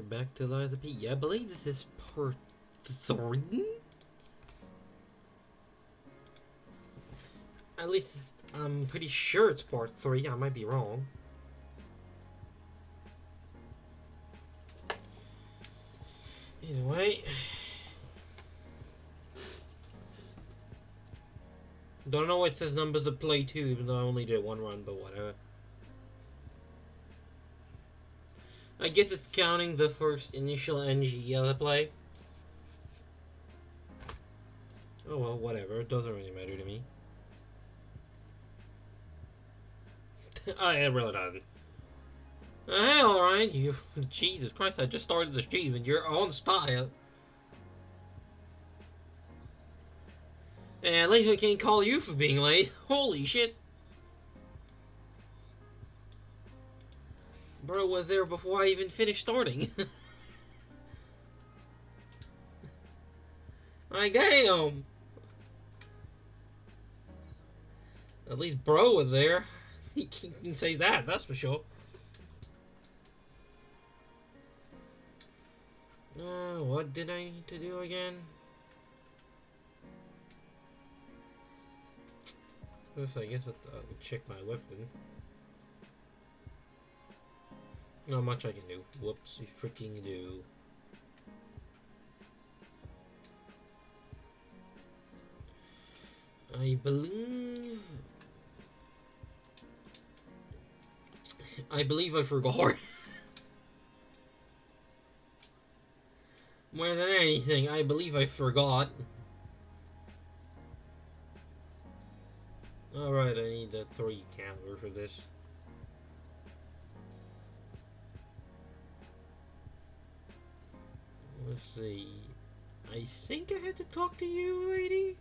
back to Liza P. I believe this is part 3? At least, I'm pretty sure it's part 3. I might be wrong. Either way. Don't know what it says numbers to play to, even though I only did 1 run, but whatever. I guess it's counting the first initial NG I play. Oh well, whatever. It doesn't really matter to me. It really doesn't. Hey, alright, you. Jesus Christ, I just started the stream and you're on style. And at least we can't call you for being late. Holy shit. Bro was there before I even finished starting. Like, damn. At least bro was there. He can say that, that's for sure. What did I need to do again? First, I guess I'll check my weapon. Not much I can do. Whoops, you freaking do. I believe I forgot. More than anything, I believe I forgot. Alright, I need that 3 counter for this. Let's see. I think I had to talk to you, lady?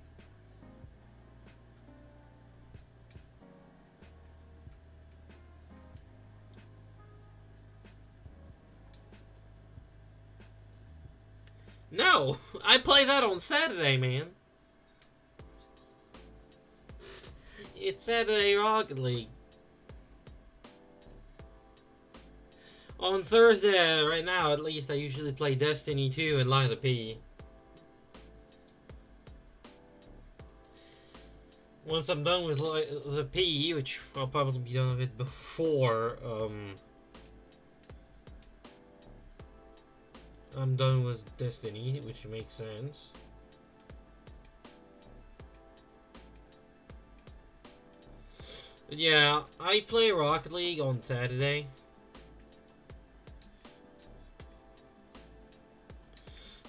No! I play that on Saturday, man. It's Saturday Rocket League. On Thursday, right now at least, I usually play Destiny 2 and Liza P. Once I'm done with Liza P, which I'll probably be done with it before, I'm done with Destiny, which makes sense. But yeah, I play Rocket League on Saturday.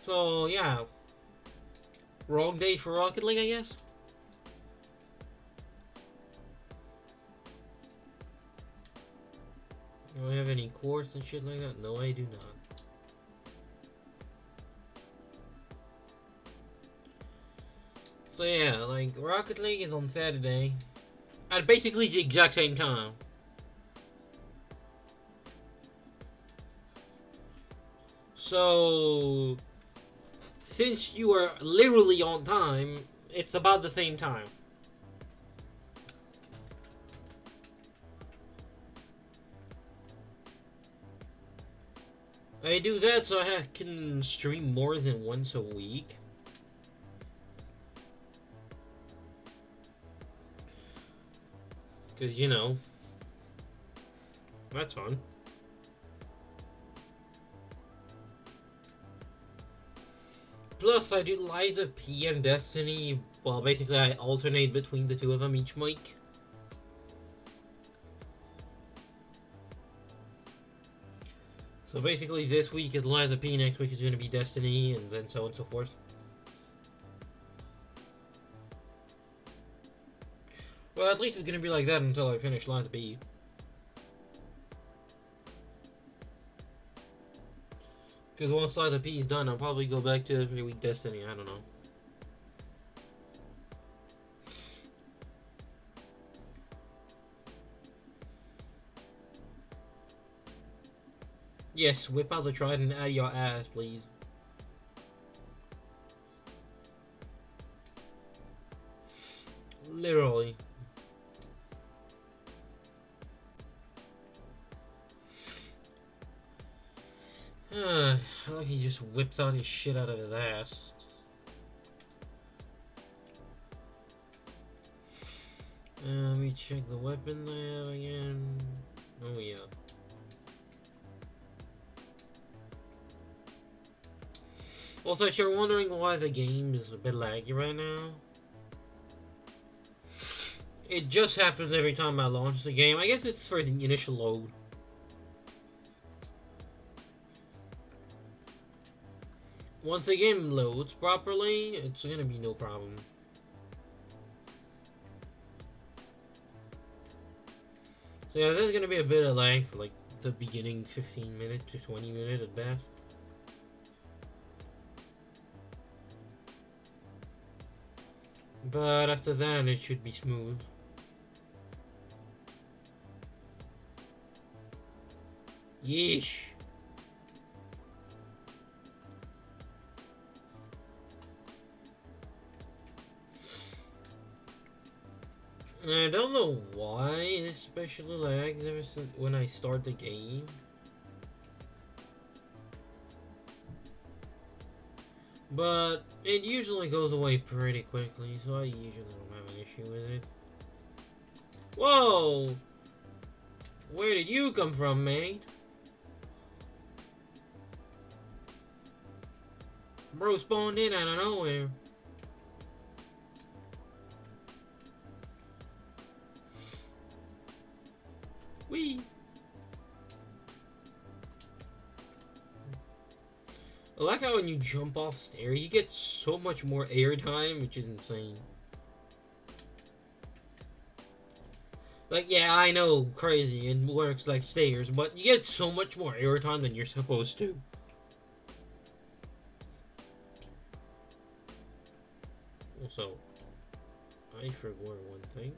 So yeah, wrong day for Rocket League, I guess. Do I have any course and shit like that? No, I do not. So yeah, like, Rocket League is on Saturday at basically the exact same time. So, since you are literally on time, it's about the same time. I do that so I can stream more than once a week. Because, you know, that's fun. Plus, I do Liza P and Destiny. Well, basically, I alternate between the two of them each week. So basically, this week is Liza P, next week is going to be Destiny, and then so on and so forth. Well, at least it's going to be like that until I finish Liza P. Because once Liza P is done, I'll probably go back to every week Destiny, I don't know. Yes, whip out the trident out of your ass, please. Literally. Like he just whips out his shit out of his ass. Let me check the weapon I have again. Oh yeah. Also, if you're wondering why the game is a bit laggy right now, it just happens every time I launch the game. I guess it's for the initial load. Once the game loads properly, it's gonna be no problem. So yeah, there's gonna be a bit of lag for like the beginning 15 minutes to 20 minutes at best. But after that, it should be smooth. Yeesh. I don't know why it especially lags ever since when I start the game. But it usually goes away pretty quickly, so I usually don't have an issue with it. Whoa! Where did you come from, mate? Bro spawned in out of nowhere. Whee! I like how when you jump off stairs, you get so much more airtime, which is insane. Like, yeah, I know, crazy, it works like stairs, but you get so much more airtime than you're supposed to. Also, I forgot one thing.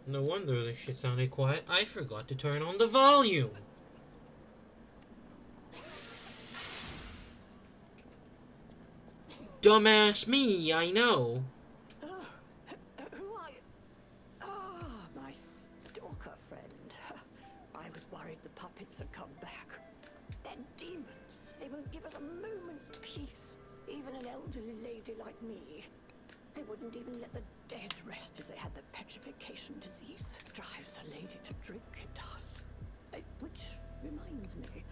No wonder this shit sounded quiet. I forgot to turn on the volume. Dumbass me, I know. Who are you? Ah, my stalker friend. I was worried the puppets had come back. They're demons. They won't give us a moment's peace. Even an elderly lady like me. They wouldn't even let the dead rest if they had the petrification disease. Drives a lady to drink, it does. Which reminds me,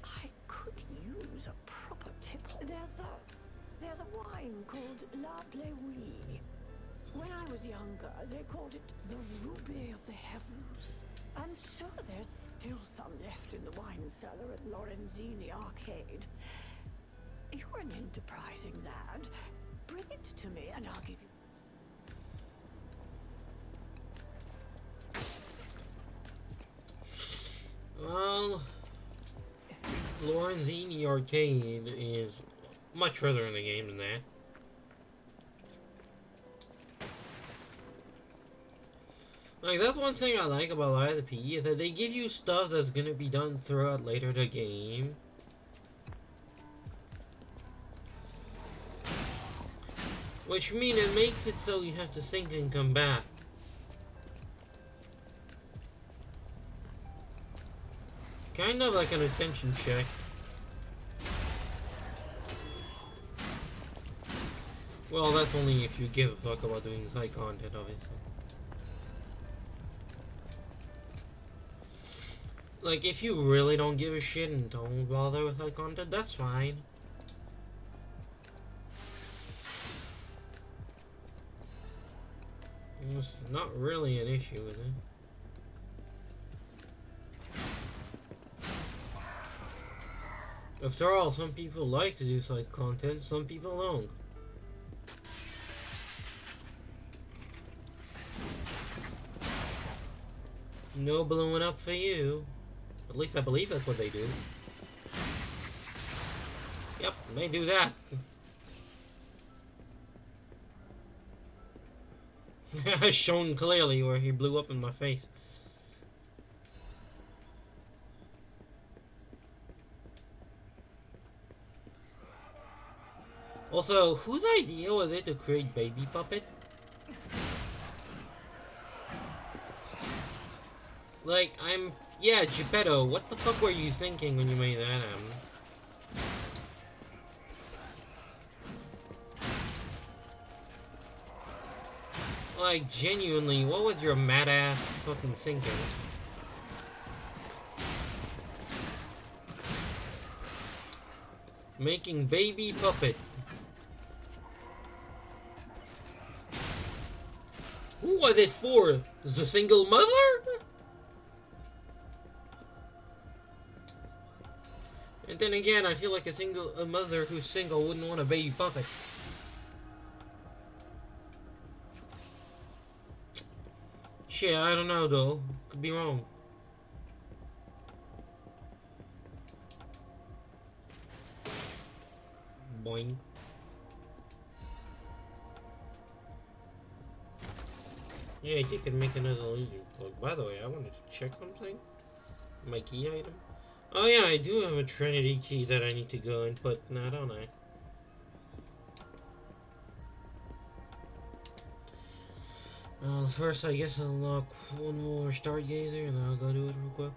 I could use a proper tip. There's a wine called La Bleuie. When I was younger, they called it the Ruby of the Heavens. I'm sure there's still some left in the wine cellar at Lorenzini Arcade. You're an enterprising lad. Bring it to me and I'll give you... Well, Lorenzini Arcade is much further in the game than that. Like, that's one thing I like about Lies of P, is that they give you stuff that's gonna be done throughout later the game. Which means it makes it so you have to think and come back. Kind of like an attention check. Well, that's only if you give a fuck about doing side content, obviously. Like, if you really don't give a shit and don't bother with side content, that's fine. It's not really an issue with it. After all, some people like to do side content, some people don't. No blowing up for you. At least I believe that's what they do. Yep, they do that. Shown clearly where he blew up in my face. Also, whose idea was it to create Baby Puppet? Like, yeah, Geppetto, what the fuck were you thinking when you made that, Like, genuinely, what was your mad-ass fucking thinking? Making baby puppet. Who was it for? The single mother? And then again, I feel like a mother who's single wouldn't want a baby puppet. Shit, I don't know though. Could be wrong. Boing. Yeah, you can make another leader. Like, by the way, I wanted to check something. My key item. Oh yeah, I do have a Trinity key that I need to go and put now, don't I? First I guess I'll unlock one more Stargazer and then I'll go do it real quick.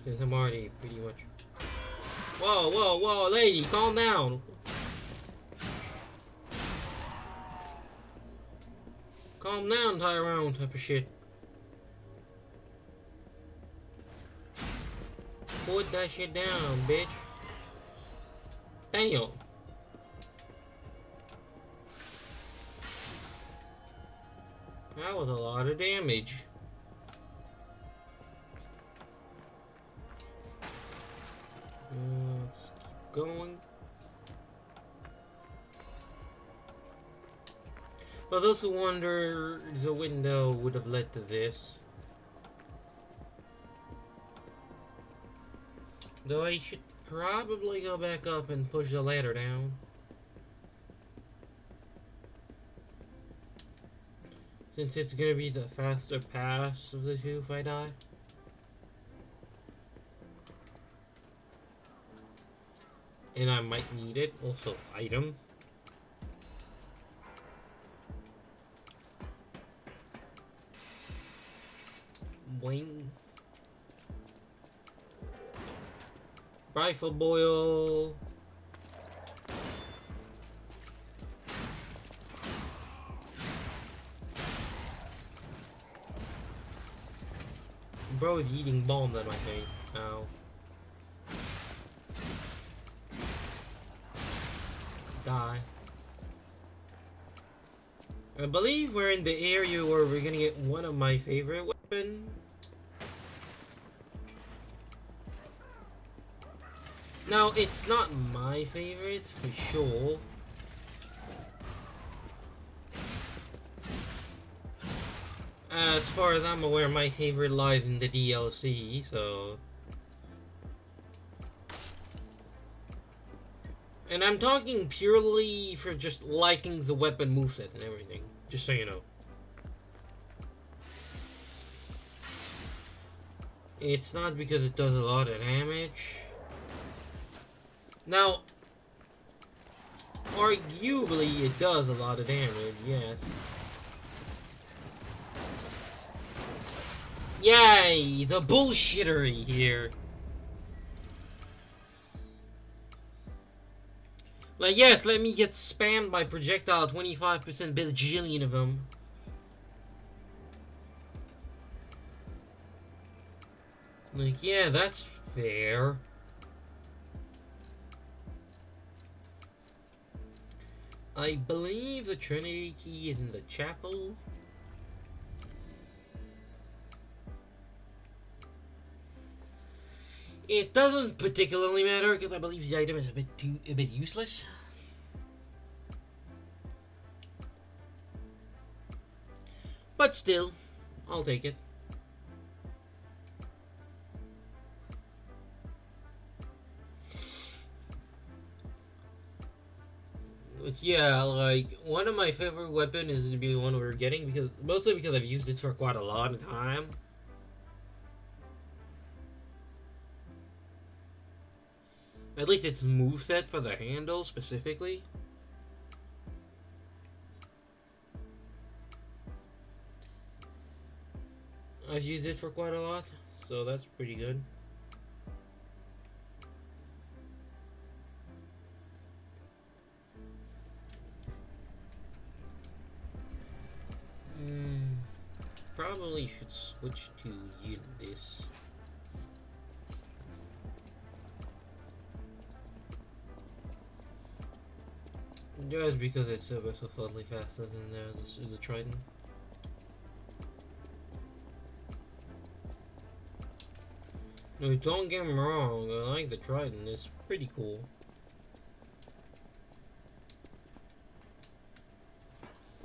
Since I'm already pretty much... Whoa, whoa, whoa, lady, calm down! Calm down, Tyrone, type of shit. Put that shit down, bitch. Damn. That was a lot of damage. Let's keep going. For those who wonder, the window would have led to this. Though I should probably go back up and push the ladder down. Since it's gonna be the faster pass of the two if I die. And I might need it. Also, item. Boing. Rifle boil. Bro is eating bombs at my face. Ow. Die. I believe we're in the area where we're gonna get one of my favorite weapons. Now, it's not my favorite, for sure. As far as I'm aware, my favorite lies in the DLC, so... And I'm talking purely for just liking the weapon moveset and everything, just so you know. It's not because it does a lot of damage. Now, arguably it does a lot of damage, yes. Yay! The bullshittery here. Like, yes, let me get spammed by projectile 25% bajillion of them. Like, yeah, that's fair. I believe the Trinity key is in the chapel. It doesn't particularly matter because I believe the item is a bit useless. But still, I'll take it. But yeah, like, one of my favorite weapons is to be the one we're getting, mostly because I've used it for quite a long time. At least its moveset for the handle specifically. I've used it for quite a lot, so that's pretty good. Probably should switch to this. Just because it's so slightly faster than the Trident. No, don't get me wrong, I like the Trident, it's pretty cool.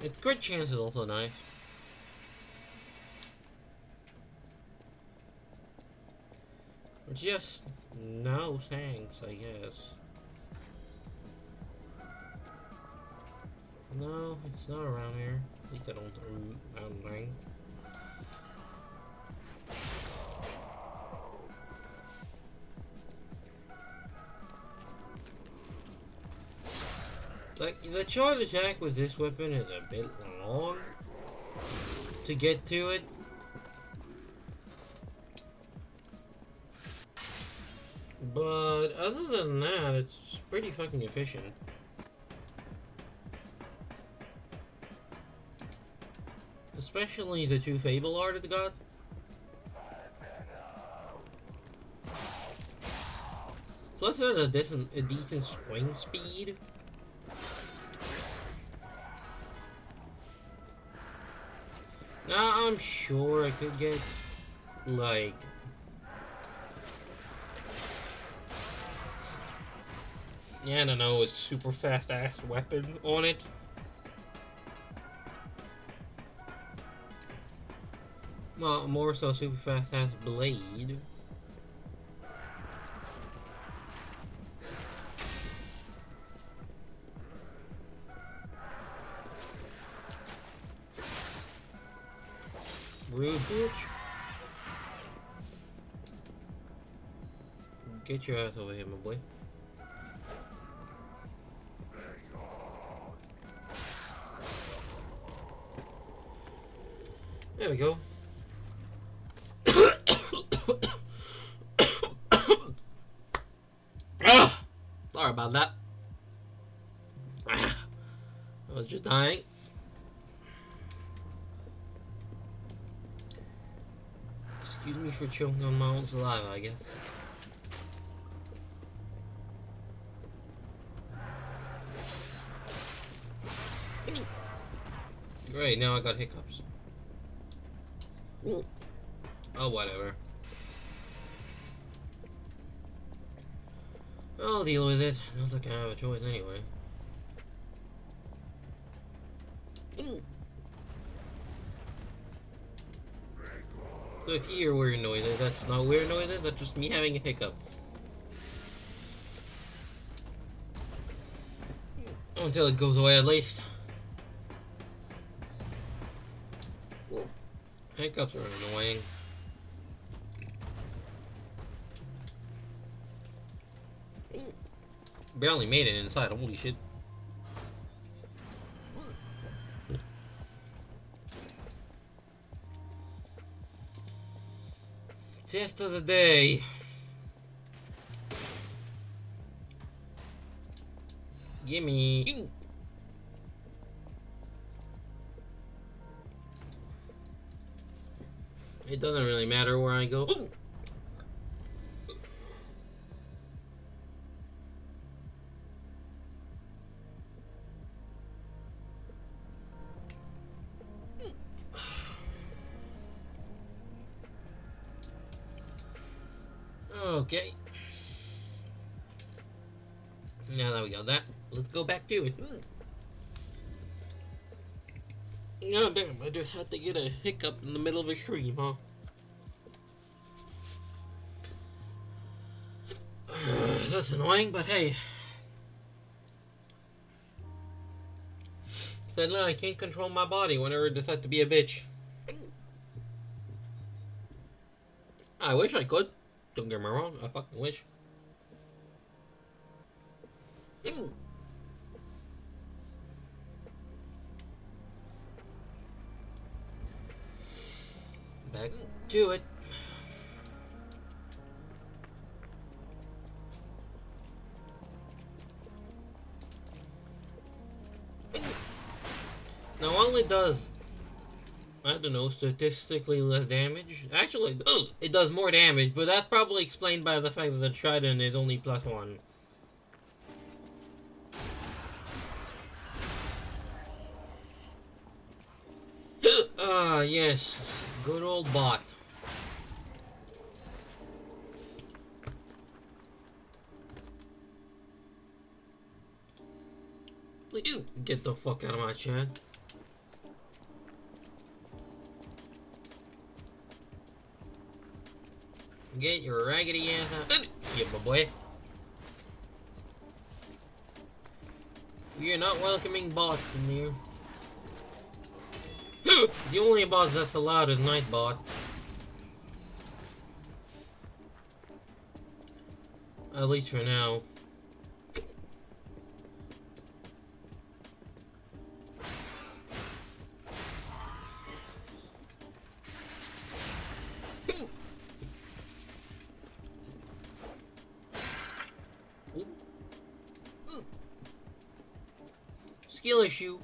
It's good chance it's also nice. Just no thanks, I guess. No, it's not around here. At least I don't think. Like, the charge attack with this weapon is a bit long to get to it. But other than that, it's pretty fucking efficient. Especially the two Fable art it got. Plus it has a decent swing speed. Now I'm sure I could get like I don't know, a super fast ass weapon on it. Well, more so super fast ass blade. Rude bitch. Get your ass over here, my boy. There we go. Sorry about that. I was just dying. Excuse me for choking on my own saliva, I guess. Great, now I got hiccups. Oh, whatever. I'll deal with it. Not like I have a choice anyway. So if you hear weird noises, that's not weird noises, that's just me having a hiccup. Until it goes away at least. Hiccups are annoying. Barely made it inside, holy shit. Test of the day. Gimme. It doesn't really matter where I go. Okay. Now that we got that, let's go back to it. God damn, I just had to get a hiccup in the middle of a stream, huh? That's annoying, but hey. Sadly, I can't control my body whenever it decides to be a bitch. I wish I could. Don't get me wrong, I fucking wish. Back to it. Now all it does, I don't know, statistically less damage. Actually, it does more damage, but that's probably explained by the fact that the trident is only +1. Ah, yes. Good old bot. Please get the fuck out of my chat. Get your raggedy ass out. Yeah, my boy. We are not welcoming bots in here. The only boss that's allowed is Nightbot. At least for now. Skill issue.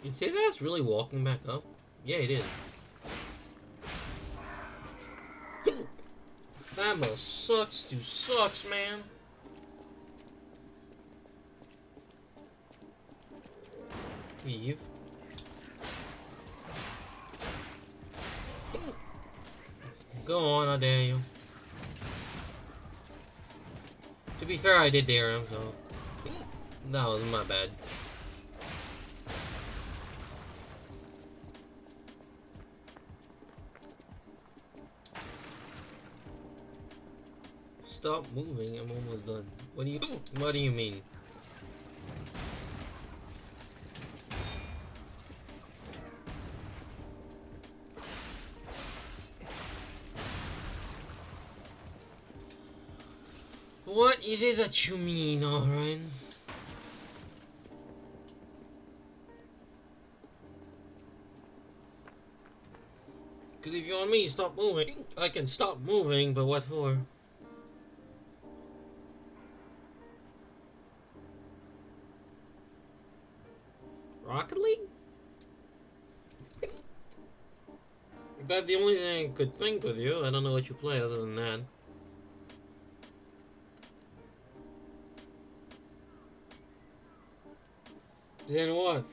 You say that's really walking back up? Yeah, it is. That must sucks to sucks, man. Eve. Go on, I dare you. To be fair, I did dare him, so that was my bad. Stop moving, I'm almost done. What do you mean? What is it that you mean, alright? Cause if you want me to stop moving, I can stop moving, but what for? Rocket League? That's the only thing I could think with you. I don't know what you play other than that. Then what?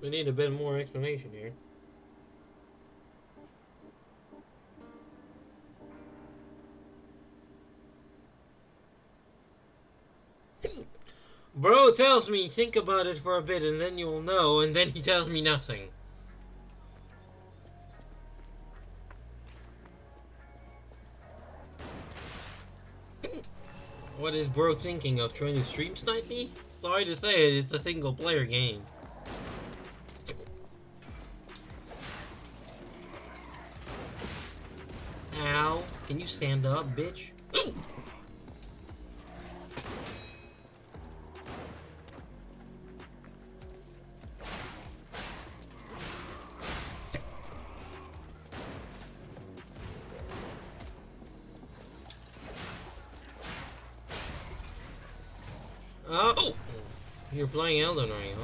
We need a bit more explanation here. Bro tells me think about it for a bit and then you'll know, and then he tells me nothing. What is bro thinking of, trying to stream snipe me? Sorry to say it, it's a single player game. Ow. Can you stand up, bitch? Oh! You're playing Elden Ring,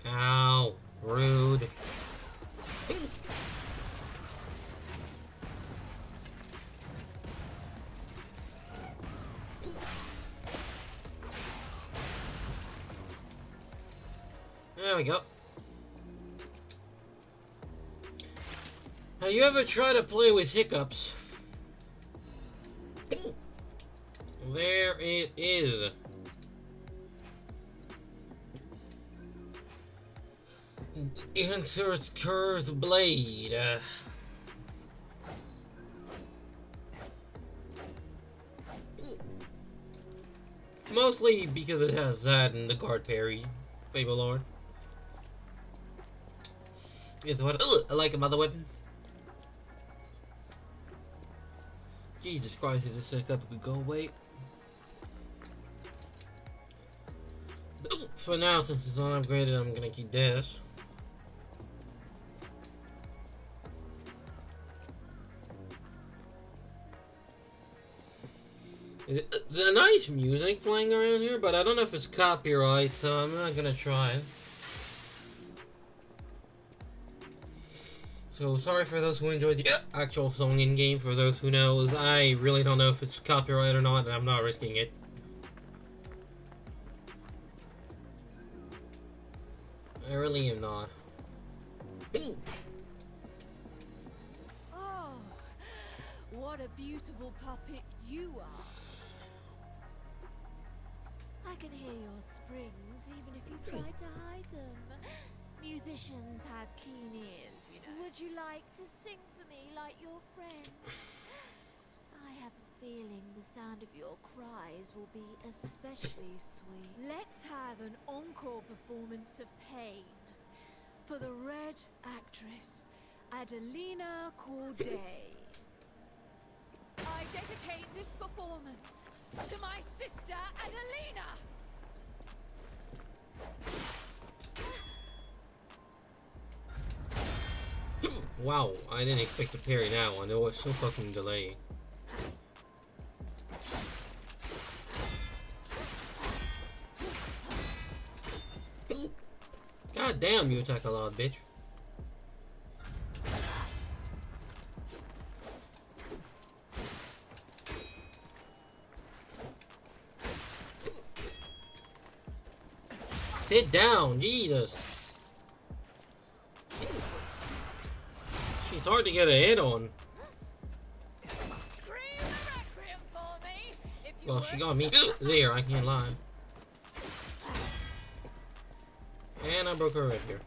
huh? Ow. Rude. There we go. Have you ever tried to play with hiccups? There it is. Insert curved blade. Mostly because it has that and the guard parry, Fable Lord. Is what I like about the weapon. Jesus Christ, if this hiccup could go away. For now, since it's not upgraded, I'm gonna keep this. The nice music playing around here, but I don't know if it's copyright, so I'm not gonna try it. So sorry for those who enjoyed the actual song in game. For those who knows, I really don't know if it's copyright or not, and I'm not risking it. I really am not. Oh, what a beautiful puppet you are. I can hear your springs even if you tried to hide them. Musicians have keen ears, you know. Would you like to sing for me like your friends? I have a feeling the sound of your cries will be especially sweet. Let's have an encore performance of Pain for the Red Actress, Adelina Corday. I dedicate this performance to my sister, Adelina! Wow, I didn't expect to parry that one. It was so fucking delayed. God damn, you attack a lot, bitch. Sit down, Jesus. She's hard to get a hit on. Scream the requiem for me, if you Well, she got me there, I can't lie. And I broke her right here.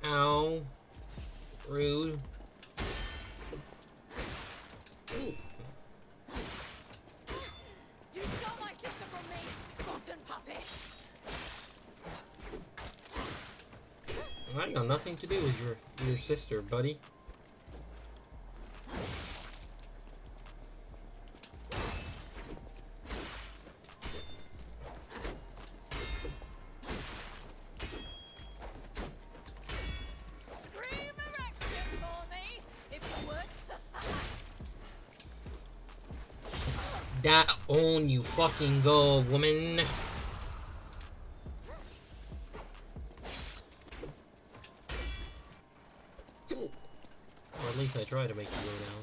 Ow. Rude. You stole my sister from me, rotten puppet! I got nothing to do with your sister, buddy. Scream a requiem for me, if you would! Down you fucking go, woman. Or at least I try to make you go down.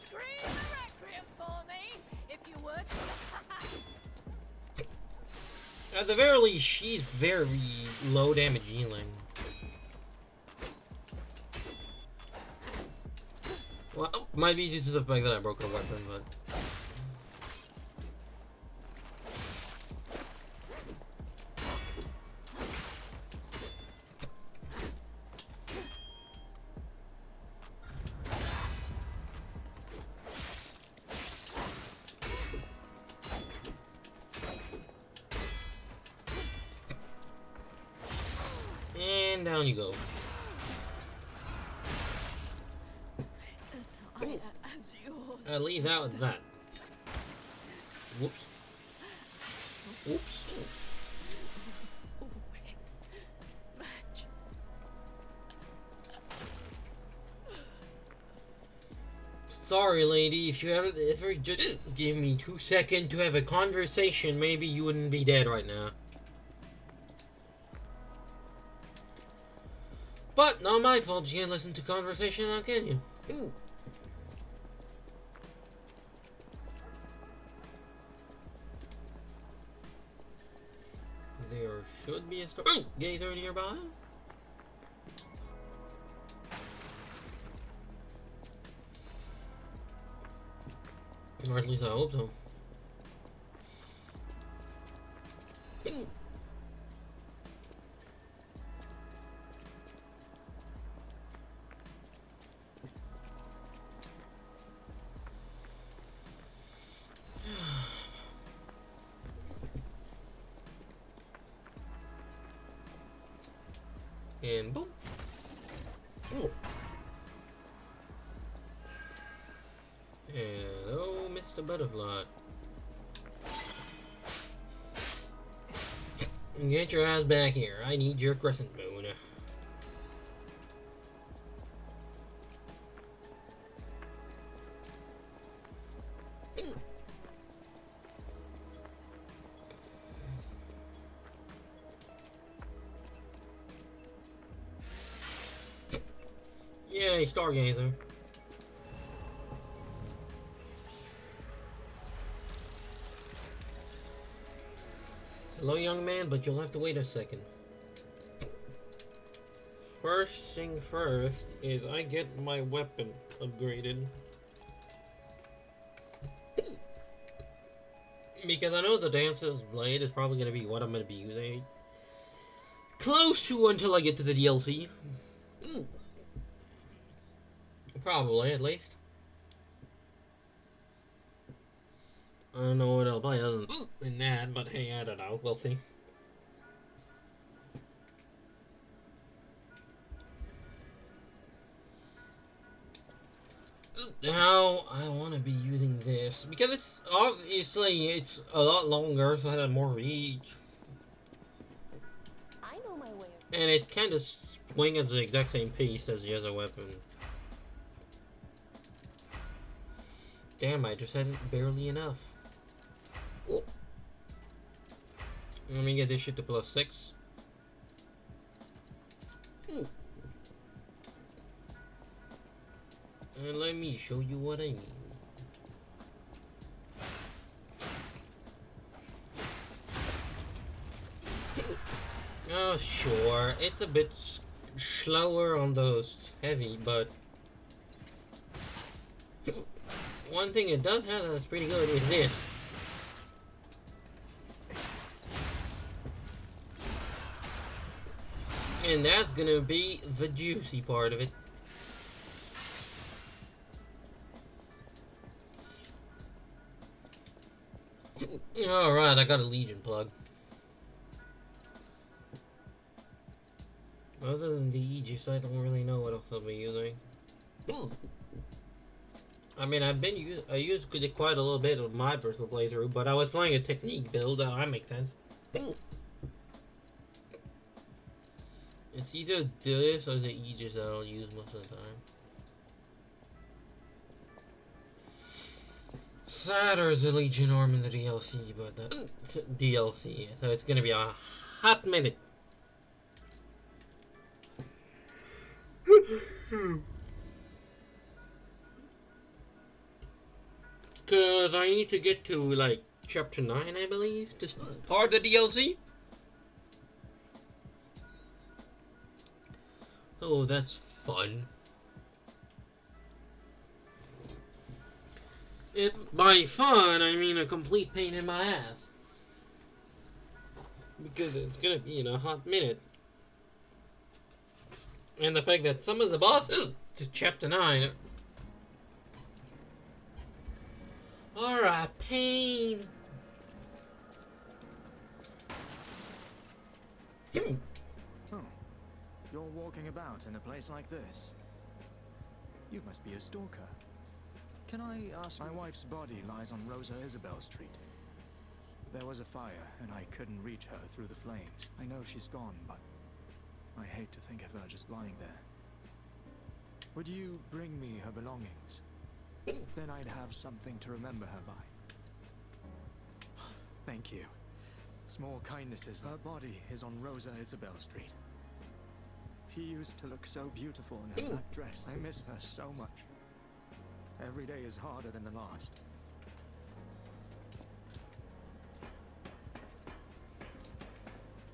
Scream a requiem for me, if you would! At the very least, she's very low damage healing. Well, might be due to the fact that I broke her weapon, but... And down you go. Attire as yours. At least that was that. Whoops. Whoops. Match. Sorry, lady. If you ever just give me 2 seconds to have a conversation, maybe you wouldn't be dead right now. But not my fault. You can't listen to conversation now, can you? Ooh. There should be a store. Ooh, gator nearby. Or at least I hope so. And boom. Oh. Hello, Mr. Butterfly. Get your ass back here. I need your crescent moon. Yay, Stargazer. Hello, young man, but you'll have to wait a second. First thing first is I get my weapon upgraded. Because I know the Dancer's Blade is probably going to be what I'm going to be using. Close to until I get to the DLC. Probably, at least. I don't know what I'll play other than that, but hey, I don't know. We'll see. Now I want to be using this because it's obviously it's a lot longer, so I have more reach. I know my way. And it kind of swings at the exact same pace as the other weapon. Damn, I just had barely enough. Oh. Let me get this shit to +6. Ooh. And let me show you what I mean. Oh, sure, it's a bit slower on those heavy, but one thing it does have that's pretty good is this. And that's gonna be the juicy part of it. Alright, I got a Legion plug. Other than the Aegis, I don't really know what else I'll be using. I mean, I used it quite a little bit of my personal playthrough, but I was playing a technique build. That makes sense. It's either this or the Aegis that I'll use most of the time. Sadder's the Legion Arm in the DLC, but DLC, so it's gonna be a hot minute. Cause I need to get to like chapter 9, I believe, to start the DLC. So that's fun. By fun, I mean a complete pain in my ass. Because it's gonna be in a hot minute. And the fact that some of the bosses to chapter 9 are a pain. Oh, you're walking about in a place like this. You must be a stalker. Can I ask? My wife's body lies on Rosa Isabel Street. There was a fire, and I couldn't reach her through the flames. I know she's gone, but I hate to think of her just lying there. Would you bring me her belongings? Then I'd have something to remember her by. Thank you. Small kindnesses. Her body is on Rosa Isabel Street. She used to look so beautiful in her black dress. I miss her so much. Every day is harder than the last.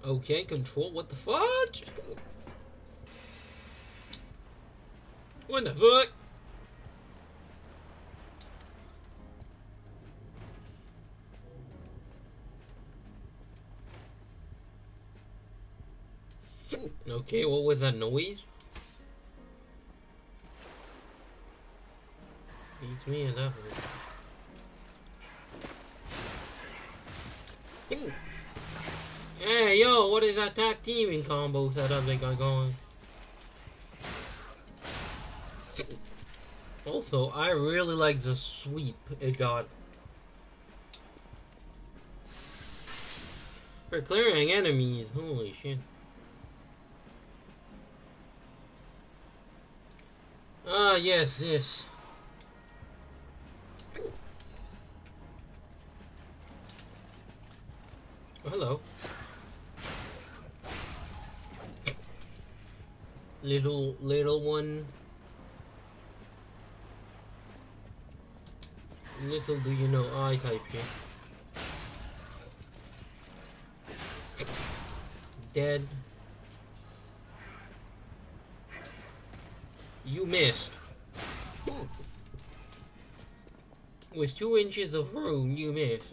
Okay, control, what the fudge? What the fuck? Okay, what was that noise? Beats me in that one. Hey, yo, what is that tag teaming combo setup they got going? Also, I really like the sweep it got. For clearing enemies, holy shit. Ah, yes, this. Oh, hello. Little one. Little do you know, I type here. Dead. You missed. With 2 inches of room, you missed.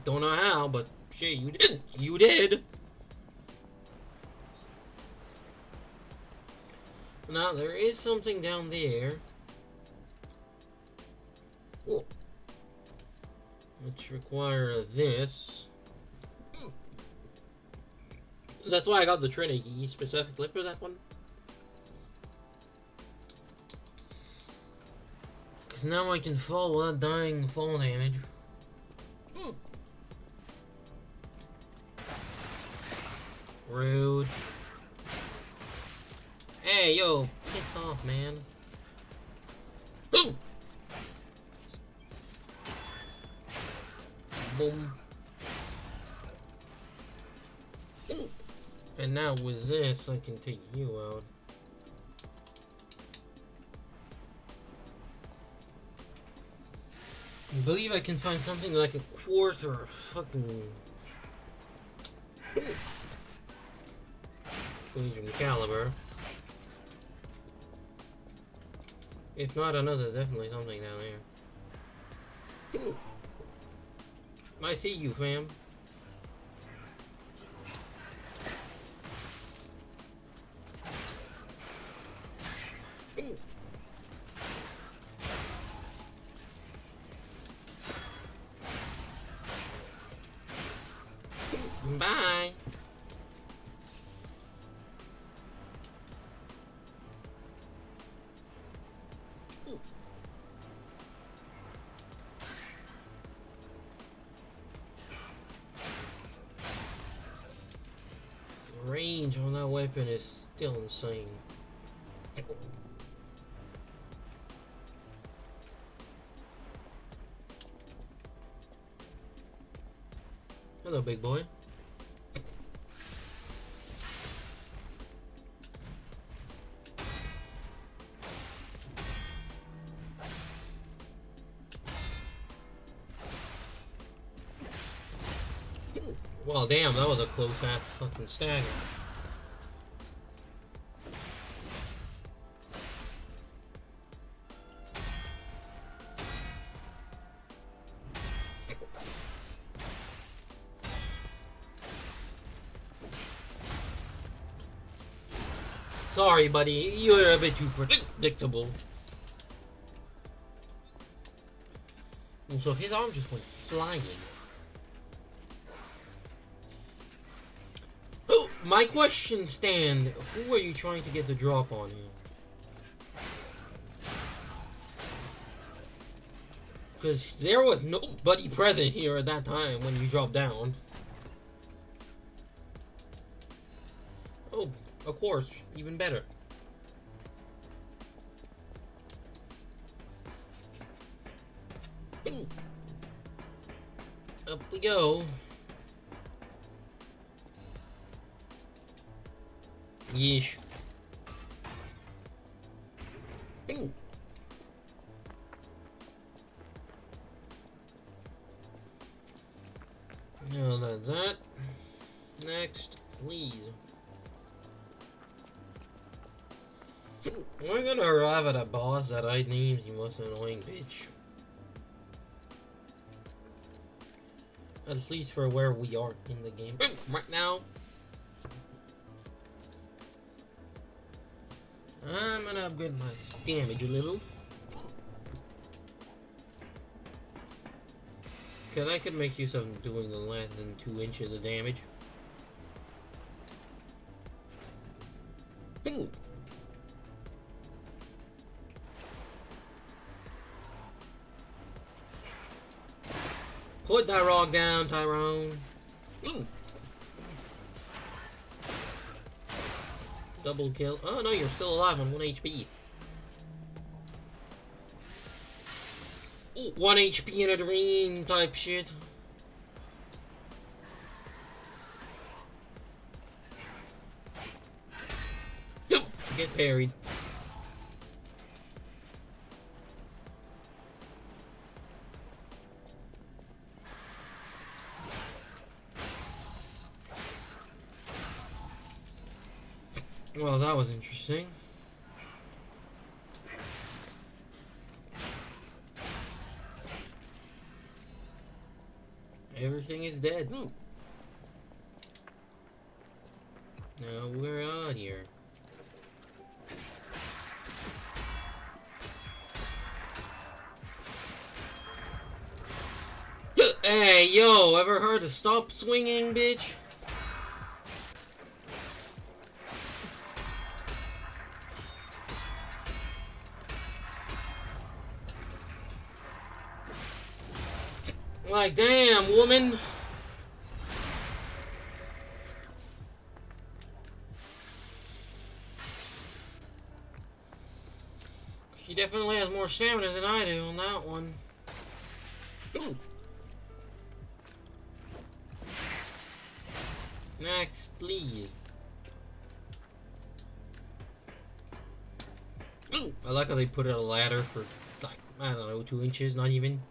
Don't know how, but shit, you did. You did. Now, there is something down there. Oh. Which require this. That's why I got the Trinity specifically for that one. Because now I can fall without dying fall damage. Rude. Hey, yo, piss off, man. Boom! Boom. And now with this, I can take you out. I believe I can find something like a quartz or a fucking Legion caliber. If not another, definitely something down there. I see you, fam. Bye. The range on that weapon is still insane. Hello, big boy. Well, damn, that was a close-ass fucking stagger. Sorry, buddy, you're a bit too predictable. And so his arm just went flying. Oh, my question stand. Who are you trying to get the drop on here? Because there was nobody present here at that time when you dropped down. Oh, of course, even better. Up we go. Yeesh. No, that's that. Next, please. We're gonna arrive at a boss that I named the most annoying bitch. At least for where we are in the game. Right now. I'm gonna upgrade my damage a little. Cause I could make use of doing less than 2 inches of damage. Ooh. Put that rock down, Tyrone. Ooh. Double kill. Oh no, you're still alive on 1 HP. Ooh, 1 HP in a dream type shit. Yep. Get parried. Well, that was interesting. Everything is dead. Ooh. Now we're out here. Hey, yo, ever heard of stop swinging, bitch? Like, damn, woman. She definitely has more stamina than I do on that one. Ooh. Next, please. Ooh. I like how they put a ladder for, like, I don't know, 2 inches, not even.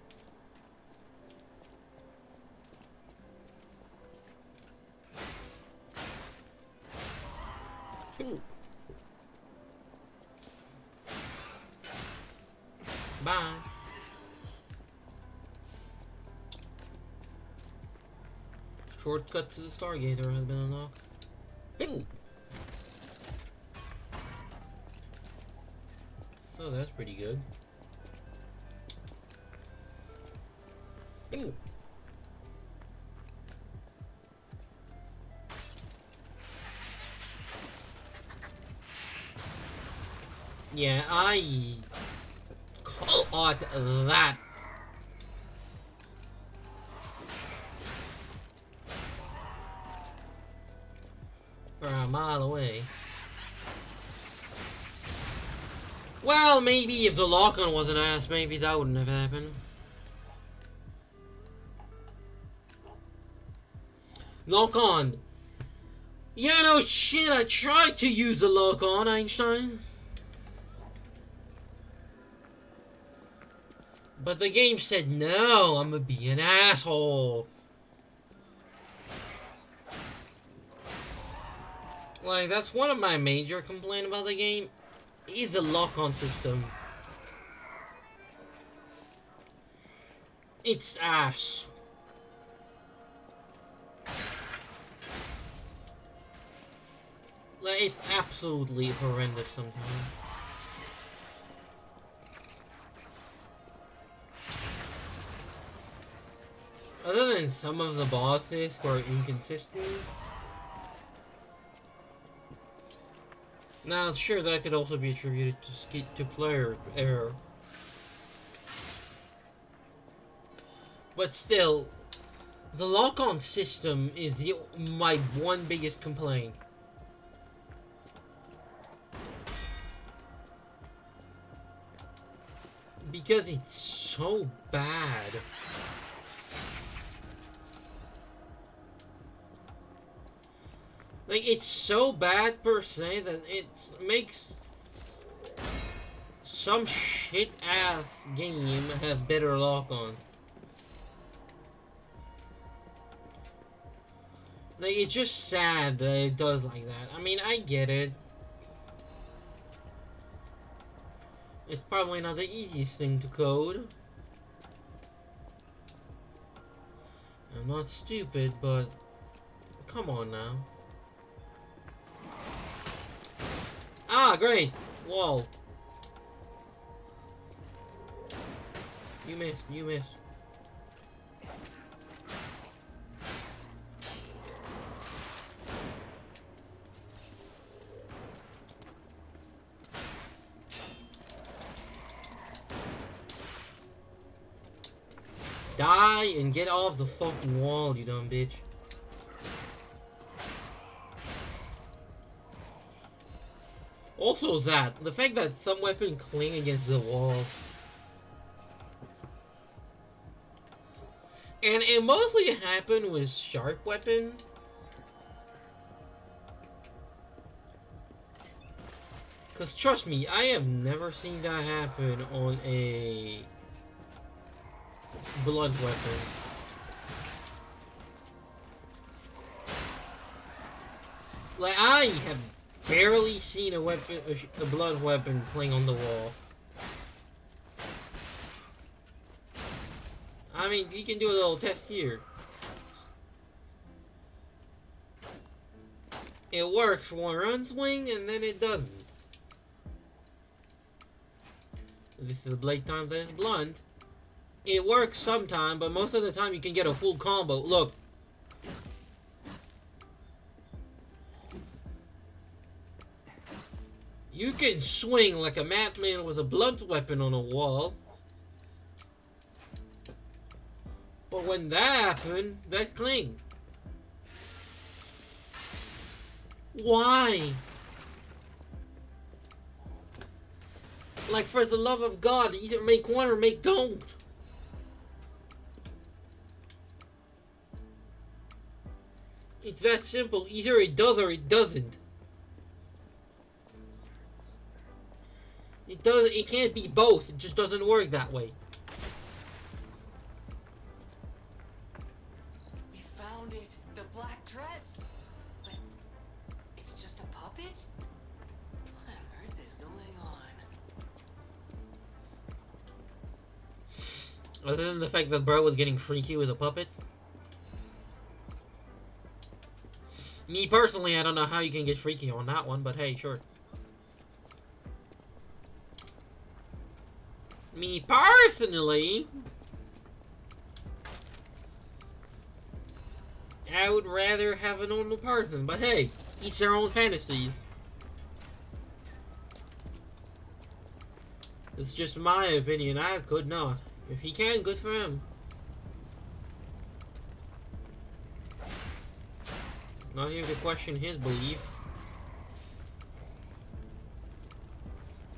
Ooh. Bye. Shortcut to the Stargazer has been unlocked. Ooh. So that's pretty good. Ooh. Yeah, I caught that. For a mile away. Well, maybe if the lock-on wasn't asked, maybe that wouldn't have happened. Lock-on. Yeah, no shit, I tried to use the lock-on, Einstein. But the game said, no, I'm gonna be an asshole. Like, that's one of my major complaints about the game, is the lock-on system. It's ass. Like, it's absolutely horrendous sometimes. Other than some of the bosses who are inconsistent. Now, sure, that could also be attributed to player error. But still, the lock-on system is my one biggest complaint. Because it's so bad. Like, it's so bad per se that it makes some shit-ass game have better lock-on. Like, it's just sad that it does like that. I mean, I get it. It's probably not the easiest thing to code. I'm not stupid, but come on now. Ah, great! Whoa. You missed, you missed. Die and get off the fucking wall, you dumb bitch. Also that, the fact that some weapons cling against the wall. And it mostly happened with sharp weapon. Cause trust me, I have never seen that happen on a blunt weapon. Like, I have barely seen a weapon, a blunt weapon cling on the wall. I mean, you can do a little test here. It works for one swing, and then it doesn't. This is the blade time that is blunt. It works sometime, but most of the time you can get a full combo. Look. You can swing like a madman with a blunt weapon on a wall. But when that happened, that clinged. Why? Like, for the love of God, either make one or make don't. It's that simple. Either it does or it doesn't. It can't be both. It just doesn't work that way. We found it. The black dress. But it's just a puppet? What on earth is going on? Other than the fact that bro was getting freaky with a puppet. Me personally, I don't know how you can get freaky on that one, but hey, sure. Me personally, I would rather have a normal person, but hey, each their own fantasies. It's just my opinion. I could not. If he can, good for him. Not here to question his belief.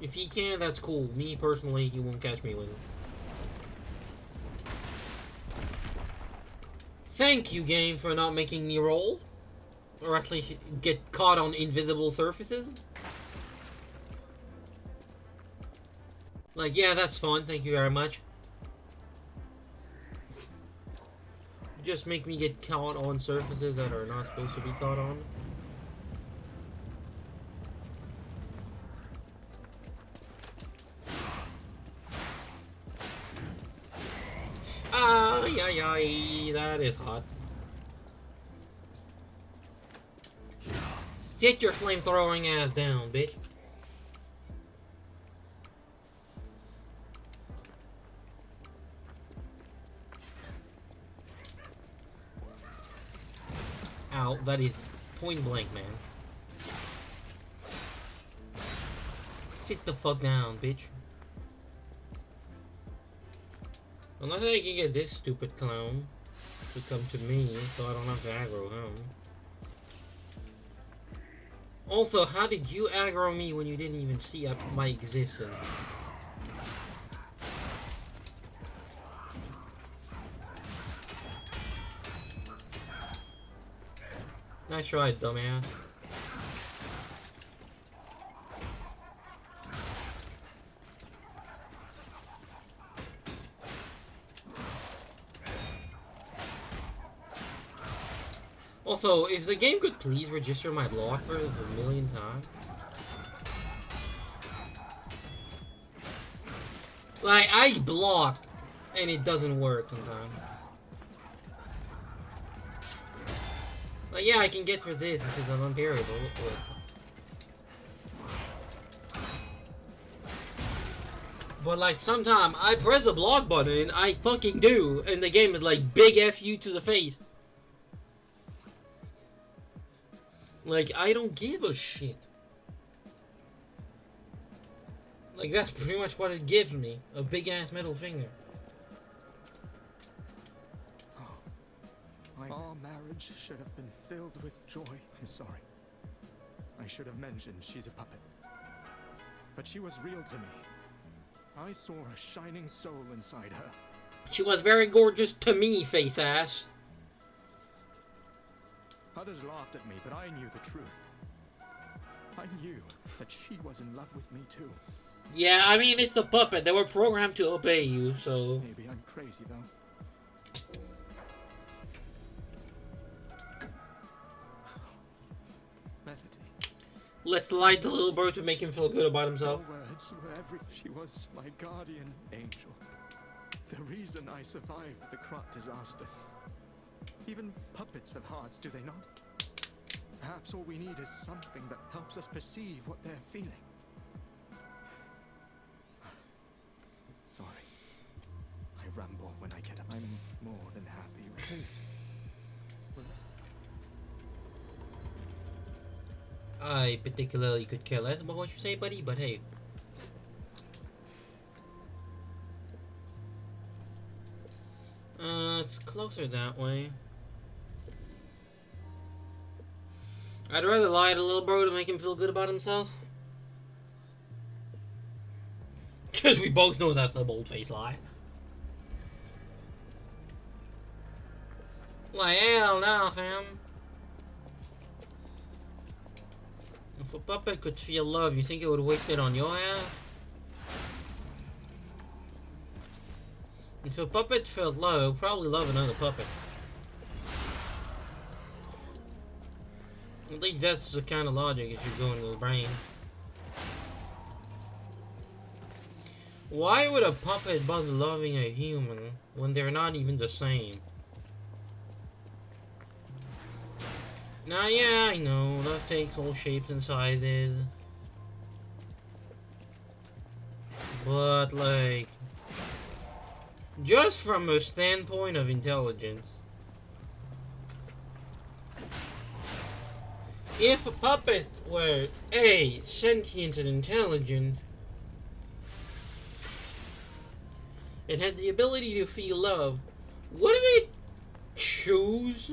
If he can, that's cool. Me personally, he won't catch me with it. Thank you, game, for not making me roll. Or actually get caught on invisible surfaces. Like, yeah, that's fun. Thank you very much. Just make me get caught on surfaces that are not supposed to be caught on. Ay, ay, ay, that is hot. Sit your flamethrowing ass down, bitch. Ow, that is point blank, man. Sit the fuck down, bitch. Unless I can get this stupid clown to come to me, so I don't have to aggro him. Also, how did you aggro me when you didn't even see my existence? Nice try, dumbass. Also, if the game could please register my blockers a million times. Like, I block, and it doesn't work sometimes. Like, yeah, I can get for this because I'm unbearable. But like, sometimes I press the block button and I fucking do, and the game is like, big F you to the face. Like, I don't give a shit. Like, that's pretty much what it gives me. A big ass middle finger. Our marriage should have been filled with joy. I'm sorry. I should have mentioned she's a puppet. But she was real to me. I saw a shining soul inside her. She was very gorgeous to me, face ass. Others laughed at me, but I knew the truth. I knew that she was in love with me too. Yeah, I mean, it's a puppet. They were programmed to obey you, so... Maybe I'm crazy, though. Melody. Let's lie to little bird to make him feel good about himself. Her words were everything. She was my guardian angel. The reason I survived the Krat disaster. Even puppets have hearts, do they not? Perhaps all we need is something that helps us perceive what they're feeling. Sorry. I ramble when I get up. I'm more than happy with it. I particularly could care less about what you say, buddy, but hey. It's closer that way. I'd rather lie to little bro to make him feel good about himself. Because we both know that's a bold-faced lie. Like, hell no, fam. If a puppet could feel love, you think it would waste it on your ass? If a puppet felt love, it would probably love another puppet. At least that's the kind of logic if you're going to the brain. Why would a puppet bother loving a human when they're not even the same? Now, yeah, I know, love takes all shapes and sizes. But, like, just from a standpoint of intelligence, if a puppet were A, sentient and intelligent, it had the ability to feel love, wouldn't it choose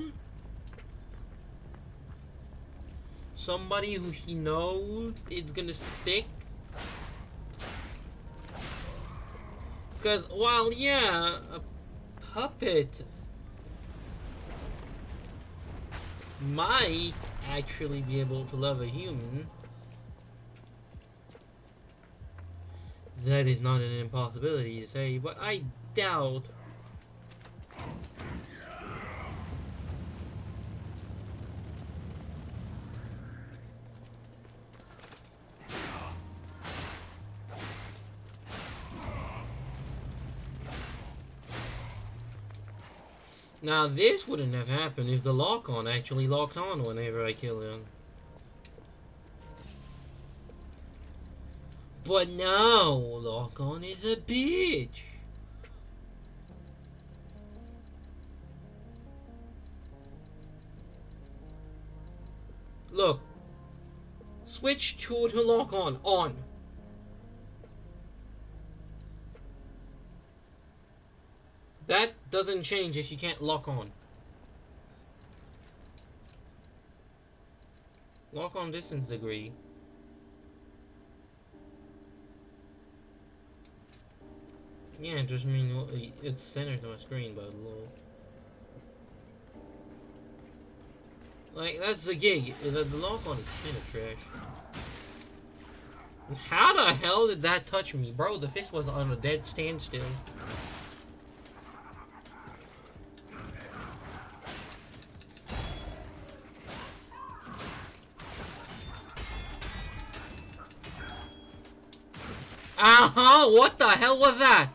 somebody who he knows is gonna stick? Because while, yeah, a puppet might actually be able to love a human, that is not an impossibility to say, but I doubt. Now this wouldn't have happened if the lock-on actually locked on whenever I kill him. But now, lock-on is a bitch. Look. Switch to lock-on. On. That doesn't change if you can't lock on. Lock on distance degree. Yeah, it just means it's centered on my screen, but low. Like, that's the gig. The lock on is kind of trash. How the hell did that touch me? Bro, the fist was on a dead standstill. What the hell was that?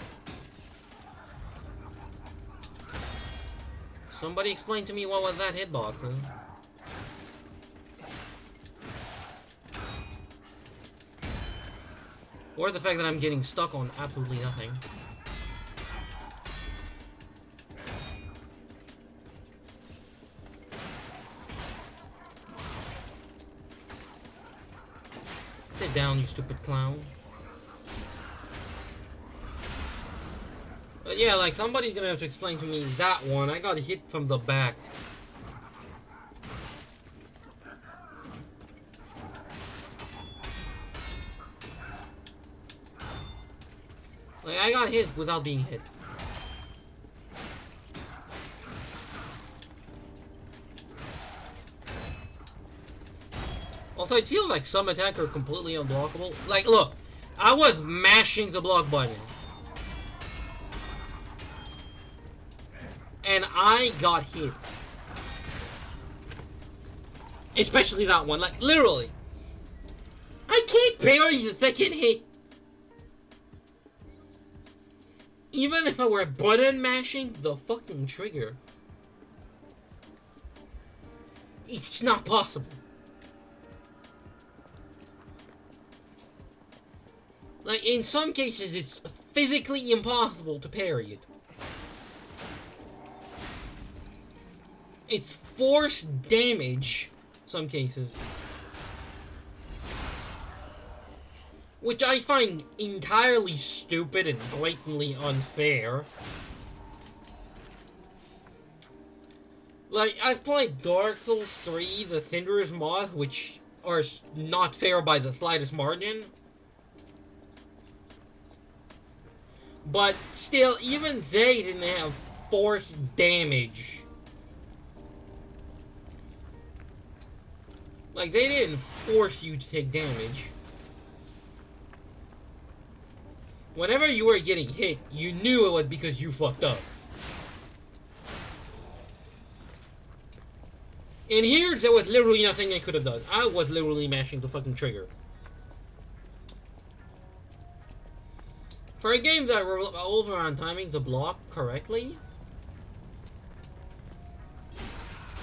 Somebody explain to me what was that hitbox, huh? Or the fact that I'm getting stuck on absolutely nothing. Sit down, you stupid clown. But yeah, like, somebody's gonna have to explain to me that one. I got hit from the back. Like, I got hit without being hit. Also, it feels like some attacks are completely unblockable. Like, look, I was mashing the block button. And I got hit. Especially that one, like, literally. I can't parry the second hit. Even if I were button mashing the fucking trigger. It's not possible. Like, in some cases, it's physically impossible to parry it. It's force damage, some cases. Which I find entirely stupid and blatantly unfair. Like, I've played Dark Souls 3, the Cinder's mod, which are not fair by the slightest margin. But still, even they didn't have force damage. Like, they didn't force you to take damage. Whenever you were getting hit, you knew it was because you fucked up. In here, there was literally nothing I could have done. I was literally mashing the fucking trigger. For a game that revolves around timing the block correctly,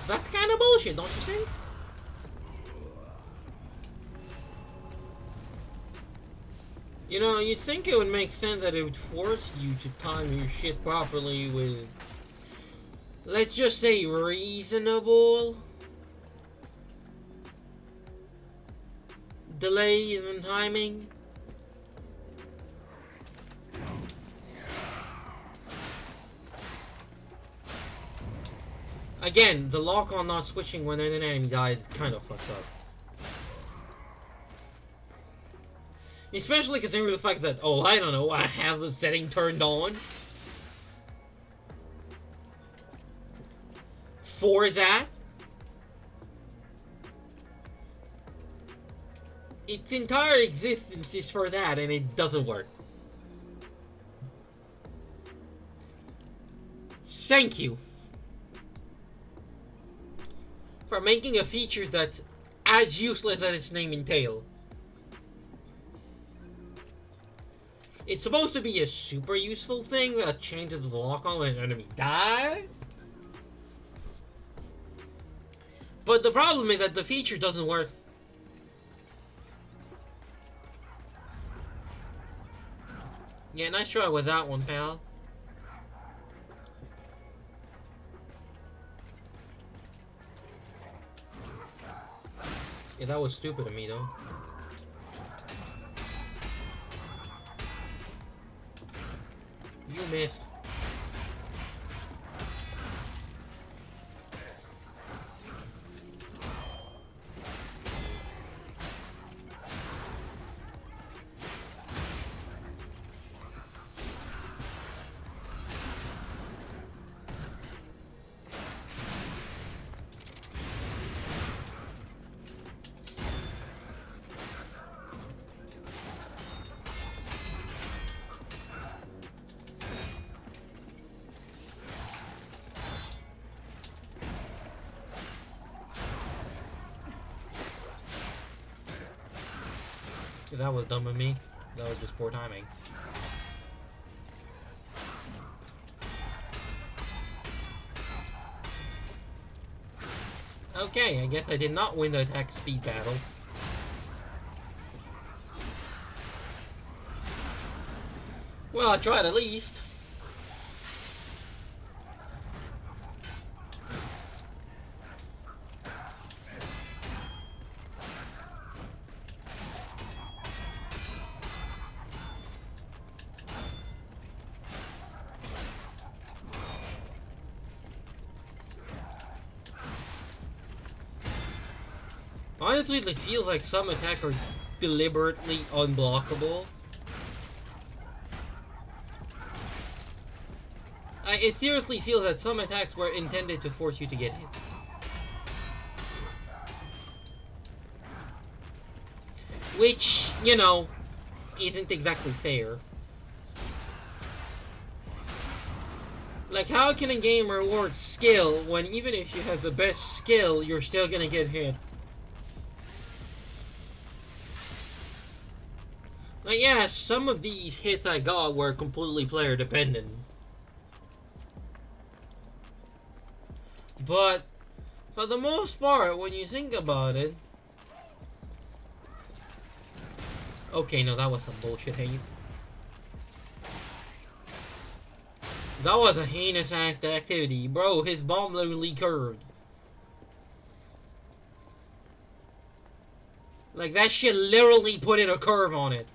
that's kind of bullshit, don't you think? You know, you'd think it would make sense that it would force you to time your shit properly with, let's just say, reasonable delays in timing. Again, the lock on not switching when an enemy died kind of fucked up. Especially considering the fact that, oh, I don't know, I have the setting turned on. For that. Its entire existence is for that, and it doesn't work. Thank you for making a feature that's as useless as its name entails. It's supposed to be a super useful thing that changes the lock-on when an enemy dies. But the problem is that the feature doesn't work. Yeah, nice try with that one, pal. Yeah, that was stupid of me, though. You missed. That was dumb of me. That was just poor timing. Okay, I guess I did not win the attack speed battle. Well, I tried at least. Honestly, it feels like some attacks are deliberately unblockable. It seriously feels that some attacks were intended to force you to get hit. Which, you know, isn't exactly fair. Like, how can a game reward skill when even if you have the best skill, you're still gonna get hit? Like, yeah, some of these hits I got were completely player dependent. But, for the most part, when you think about it... Okay, no, that was some bullshit hate. That was a heinous act of activity. Bro, his bomb literally curved. Like, that shit literally put in a curve on it.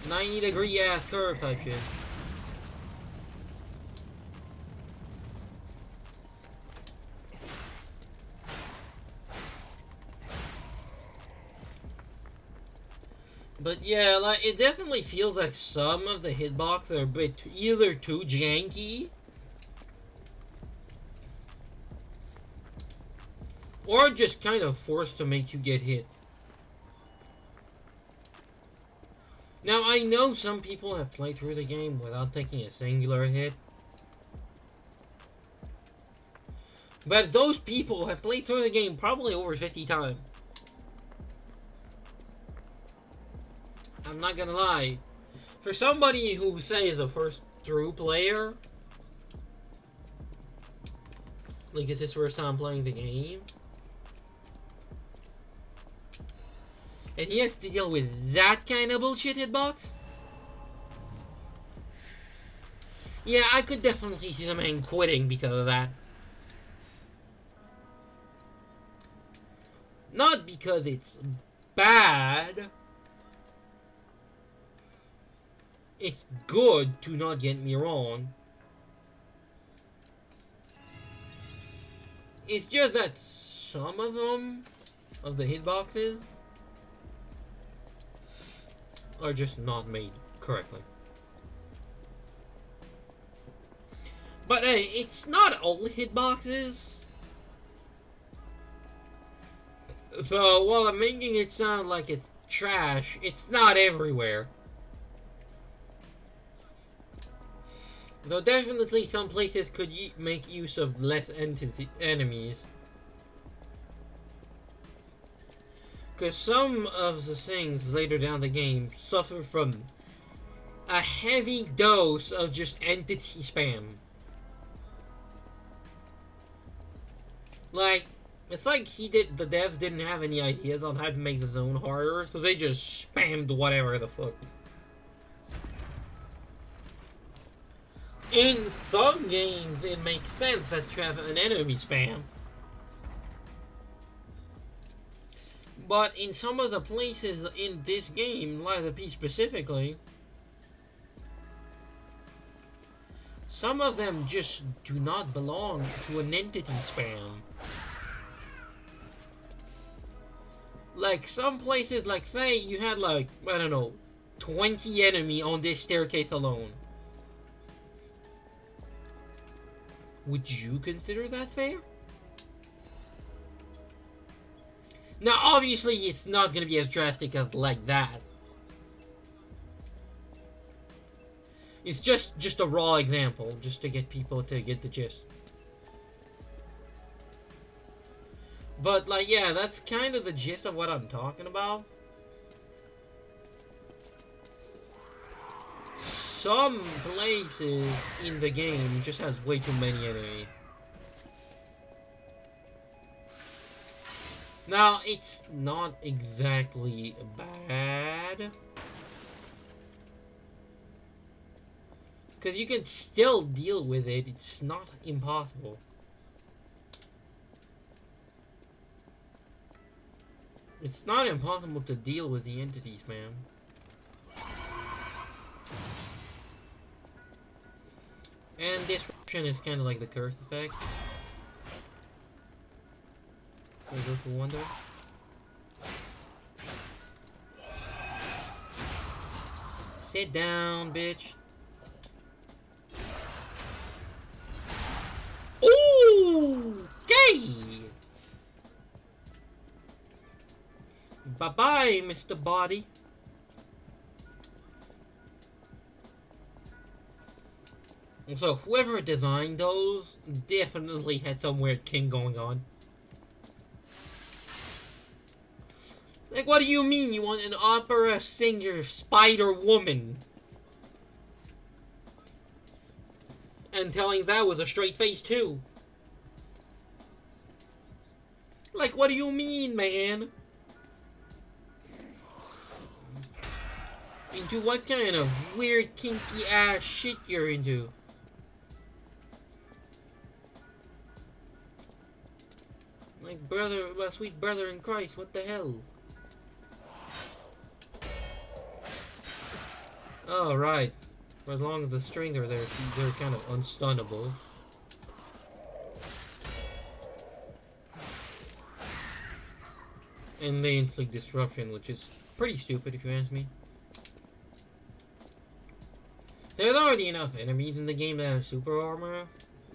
90-degree ass curve type shit. But yeah, like, it definitely feels like some of the hitboxes are a bit either too janky or just kind of forced to make you get hit. Now, I know some people have played through the game without taking a singular hit. But those people have played through the game probably over 50 times. I'm not gonna lie. For somebody who, say, is a first through player, like it's his first time playing the game, and he has to deal with that kind of bullshit hitbox? Yeah, I could definitely see the man quitting because of that. Not because it's bad. It's good, to not get me wrong. It's just that some of them, of the hitboxes, are just not made correctly. But hey, it's not all hitboxes. So while I'm making it sound like it's trash, it's not everywhere. Though definitely some places could make use of less enemies. Because some of the things later down the game suffer from a heavy dose of just entity spam. Like, it's like the devs didn't have any ideas on how to make the zone harder, so they just spammed whatever the fuck. In some games, it makes sense that you have an enemy spam. But in some of the places in this game, Lies of P specifically, some of them just do not belong to an entity spam. Like some places, like say you had like, I don't know, 20 enemy on this staircase alone. Would you consider that fair? Now, obviously, it's not going to be as drastic as like that. It's just a raw example, just to get people to get the gist. But, like, yeah, that's kind of the gist of what I'm talking about. Some places in the game just has way too many enemies. Now, it's not exactly bad. Because you can still deal with it. It's not impossible. It's not impossible to deal with the entities, man. And disruption is kind of like the curse effect. So go for wonder. Sit down, bitch. Ooh! Gay! Bye-bye, Mr. Body. So, whoever designed those definitely had some weird king going on. Like, what do you mean you want an opera singer Spider Woman? And telling that was a straight face, too. Like, what do you mean, man? Into what kind of weird, kinky ass shit you're into? Like, brother, my sweet brother in Christ, what the hell? Oh, right. For as long as the strings are there, they're kind of unstunnable. And they inflict disruption, which is pretty stupid if you ask me. There's already enough enemies in the game that have super armor.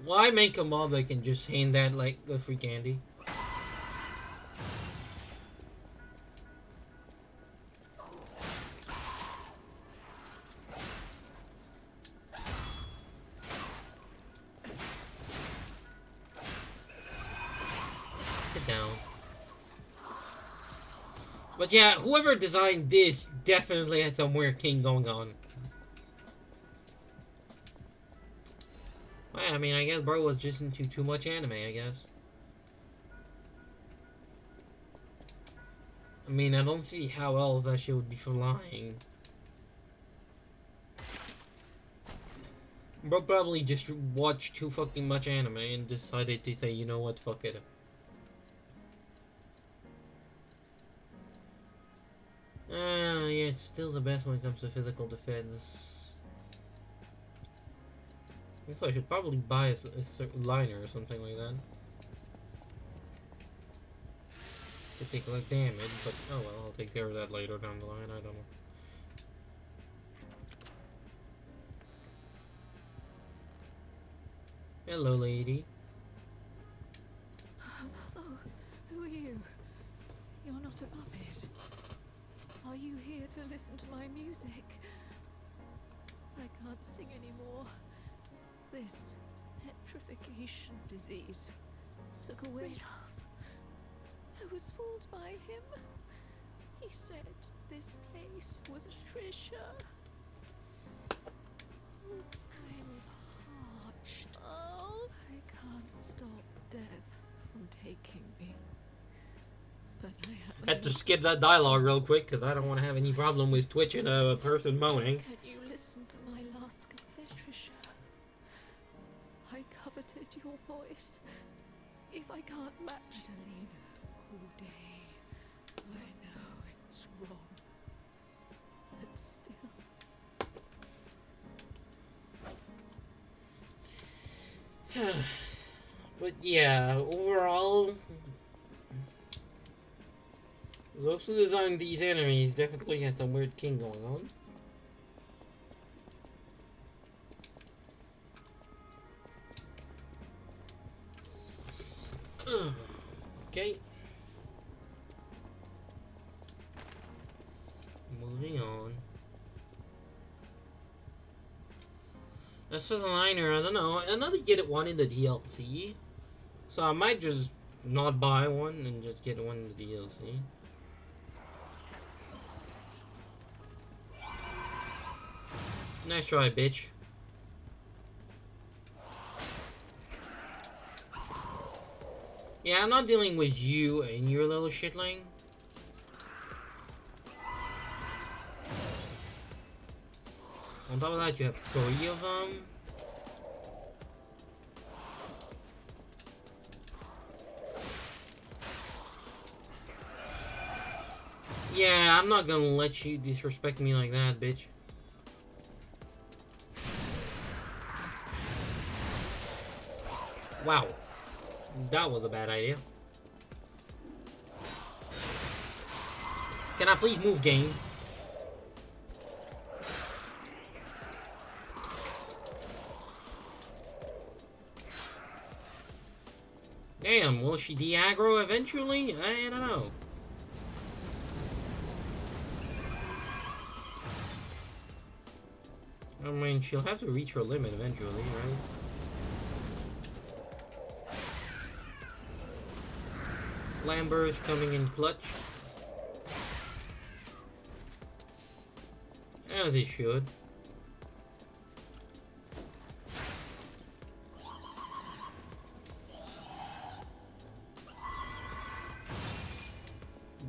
Why make a mob that can just hand that like a free candy? Sit down. But yeah, whoever designed this definitely had some weird king going on. Well, I mean, I guess bro was just into too much anime, I guess. I mean, I don't see how else that shit would be flying. Bro probably just watched too fucking much anime and decided to say, you know what, fuck it. Yeah, it's still the best when it comes to physical defense. So I should probably buy a liner or something like that. To take like damage, but oh well, I'll take care of that later down the line, I don't know. Hello, lady. Oh, who are you? You're not a puppet. Are you here to listen to my music? I can't sing anymore. This petrification disease took away Riddles. I was fooled by him. He said this place was a treasure. I'm parched. Oh, I can't stop death from taking me. But I Had to skip that dialogue real quick because I don't want to have any problem with Twitch and a person moaning. Can you listen to my last confession? I coveted your voice. If I can't match Delina all day, I know it's wrong. But still. But yeah, overall, those who designed these enemies definitely had some weird king going on. Okay. Moving on. As for the liner, I don't know. I know they get one in the DLC. So I might just not buy one and just get one in the DLC. Nice try, bitch. Yeah, I'm not dealing with you and your little shitling. On top of that, you have 3 of them. Yeah, I'm not gonna let you disrespect me like that, bitch. Wow. That was a bad idea. Can I please move, game? Damn, will she de-aggro eventually? I don't know. I mean, she'll have to reach her limit eventually, right? Lambert's coming in clutch. As he should.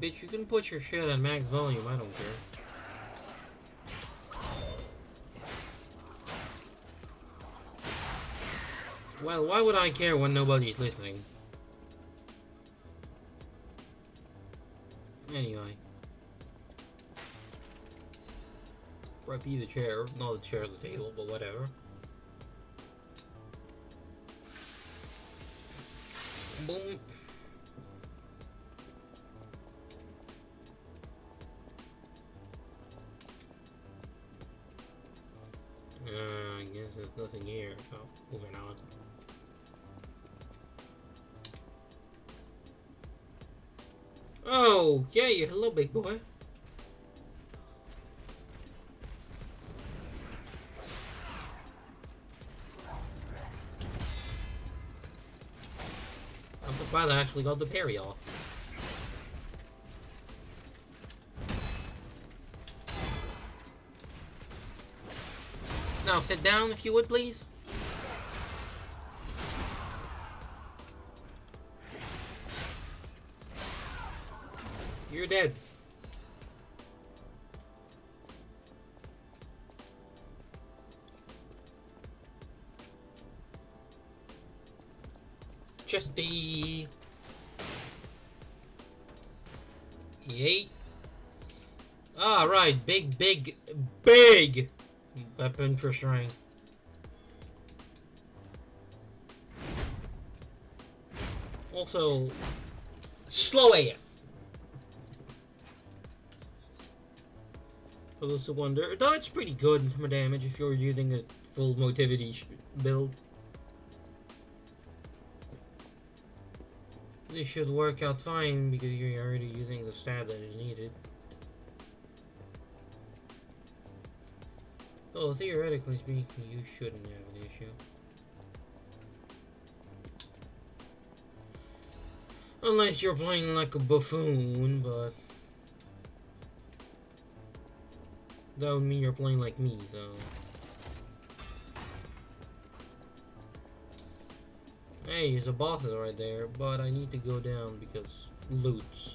Bitch, you can put your shit at max volume, I don't care. Well, why would I care when nobody's listening? Anyway. Right, be the chair, not the chair at the table, but whatever. Boom. I guess there's nothing here, so moving on. Oh, yay, hello, big boy. I'm surprised I actually got the parry off. Now, sit down if you would, please. You're dead. Just the... Yeet. Alright, big weapon for strength. Also, slow AF. For those who wonder, though it's pretty good in terms of damage if you're using a full motivity build. This should work out fine because you're already using the stat that is needed. So theoretically speaking, you shouldn't have an issue. Unless you're playing like a buffoon, but that would mean you're playing like me, so... Hey, there's a boss right there, but I need to go down because loots.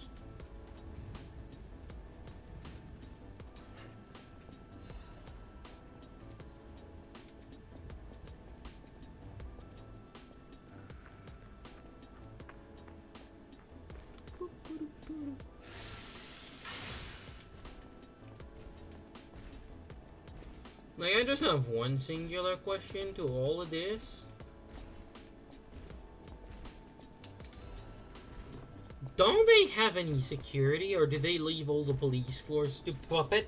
Like, I just have one singular question to all of this. Don't they have any security, or did they leave all the police force to puppet?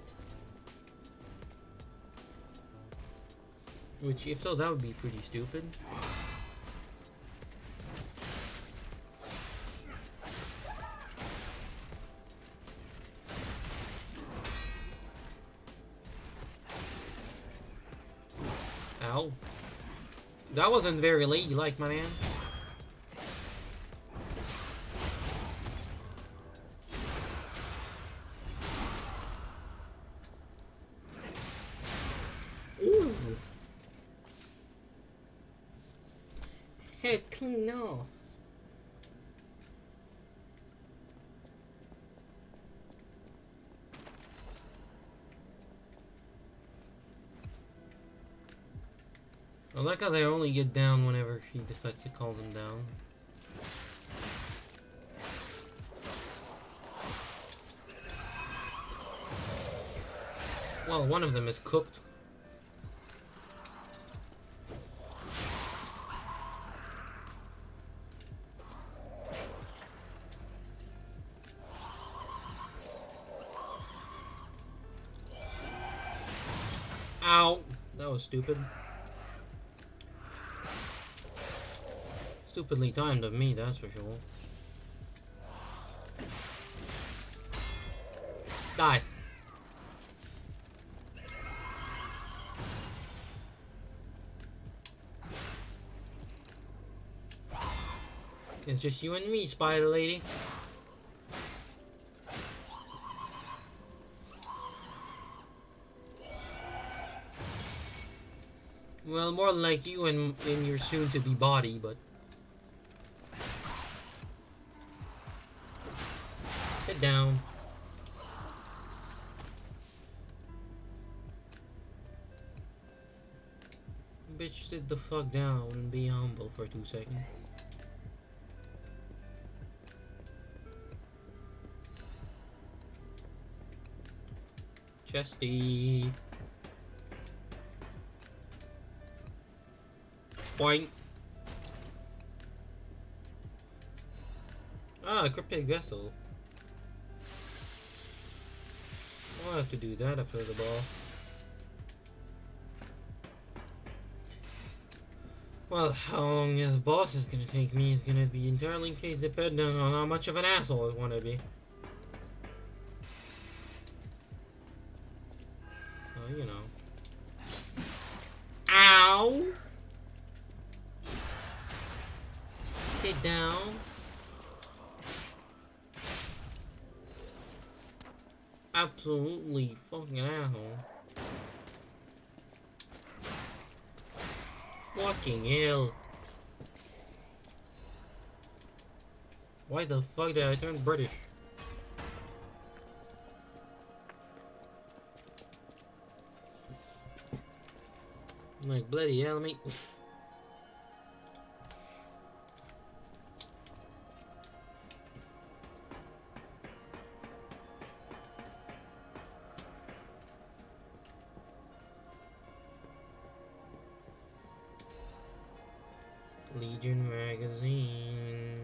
Which, if so, that would be pretty stupid. Ow. That wasn't very ladylike, my man. Ooh. Head clean off. I like how they only get down whenever she decides to call them down. Well, one of them is cooked. Ow! That was stupid. Stupidly timed of me, that's for sure. Die! It's just you and me, spider lady. Well, more like you in your soon-to-be body, but... Sit down. Bitch, sit the fuck down and be humble for 2 seconds. Chesty. Boing. Ah, cryptic vessel. I'll have to do that after the ball. Well, how long this boss is gonna take me is gonna be entirely dependent on how much of an asshole I wanna be. So, you know. Ow! Sit down. Absolutely fucking asshole. Fucking hell. Why the fuck did I turn British? Like, bloody hell, mate. Legion magazine.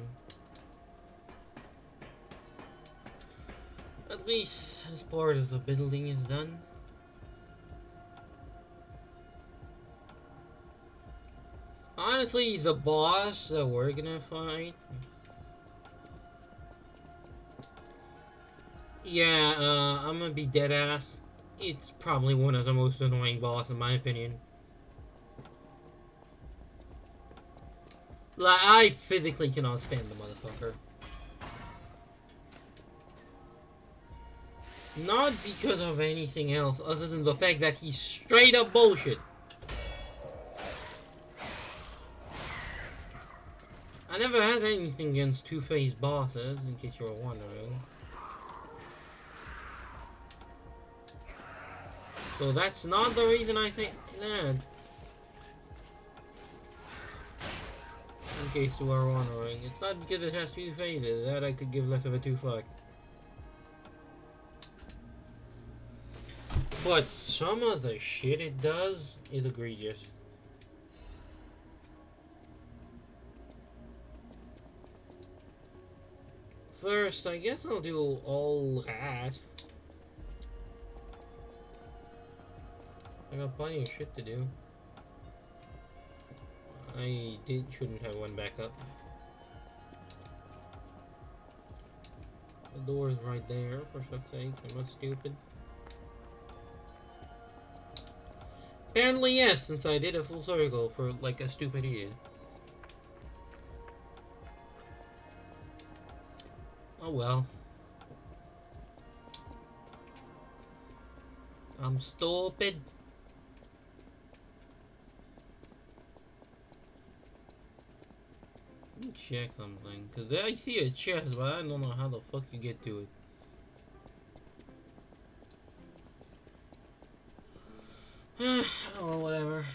At least as part of the building is done. Honestly, the boss that we're gonna fight. Yeah, I'm gonna be dead ass. It's probably one of the most annoying boss in my opinion. Like, I physically cannot stand the motherfucker. Not because of anything else other than the fact that he's straight up bullshit. I never had anything against two-faced bosses, in case you were wondering. So that's not the reason I think that. In case you were wondering. It's not because it has two faces, that I could give less of a two-fuck. But some of the shit it does is egregious. First, I guess I'll do all that. I got plenty of shit to do. I shouldn't have one back up. The door's right there, for fuck's sake. I'm not stupid. Apparently yes, since I did a full circle for like a stupid idiot. Oh well. I'm stupid. Let me check something, cause I see a chest, but I don't know how the fuck you get to it. Oh, whatever.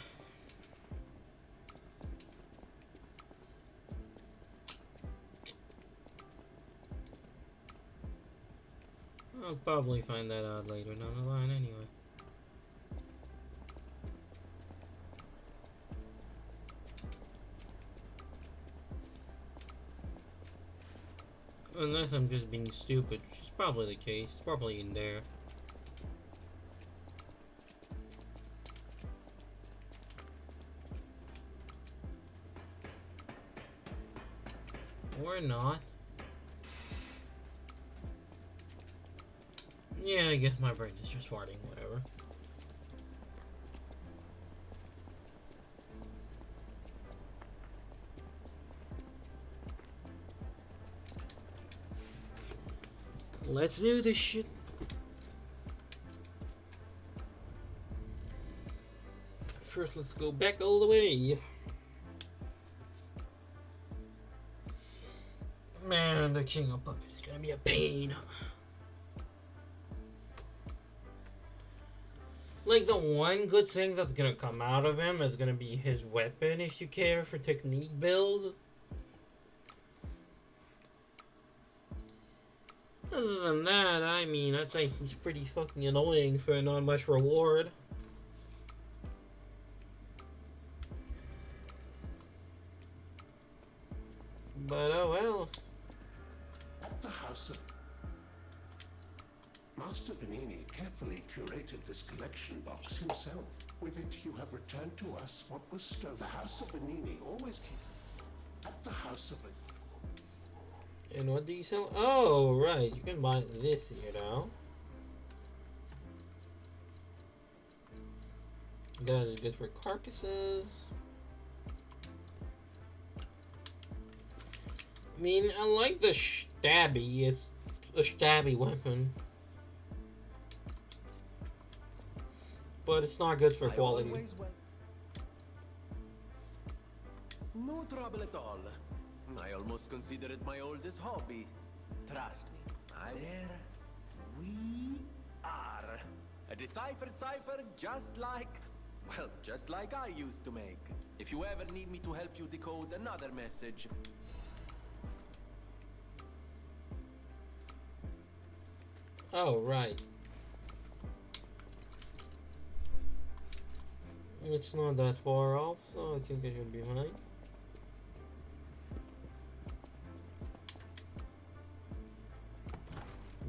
I'll probably find that out later down the line anyway. Unless I'm just being stupid, which is probably the case. It's probably in there. Or not. Yeah, I guess my brain is just farting, whatever. Let's do this shit. First, let's go back all the way. Man, the king of puppet is gonna be a pain. Like, the one good thing that's gonna come out of him is gonna be his weapon, if you care for technique build. Other than that, I mean, I'd say he's pretty fucking annoying for not much reward. But oh well. At the house of Master Vanini carefully curated this collection box himself. With it, you have returned to us what was stolen. The house of Vanini always keep. At the house of And what do you sell? Oh, right. You can buy this, you know. That is good for carcasses. I mean, I like the stabby. It's a stabby weapon. But it's not good for quality. No trouble at all. I almost consider it my oldest hobby. Trust me. There we are. A deciphered cipher just like, well, just like I used to make. If you ever need me to help you decode another message. Oh, right. It's not that far off, so I think I should be fine.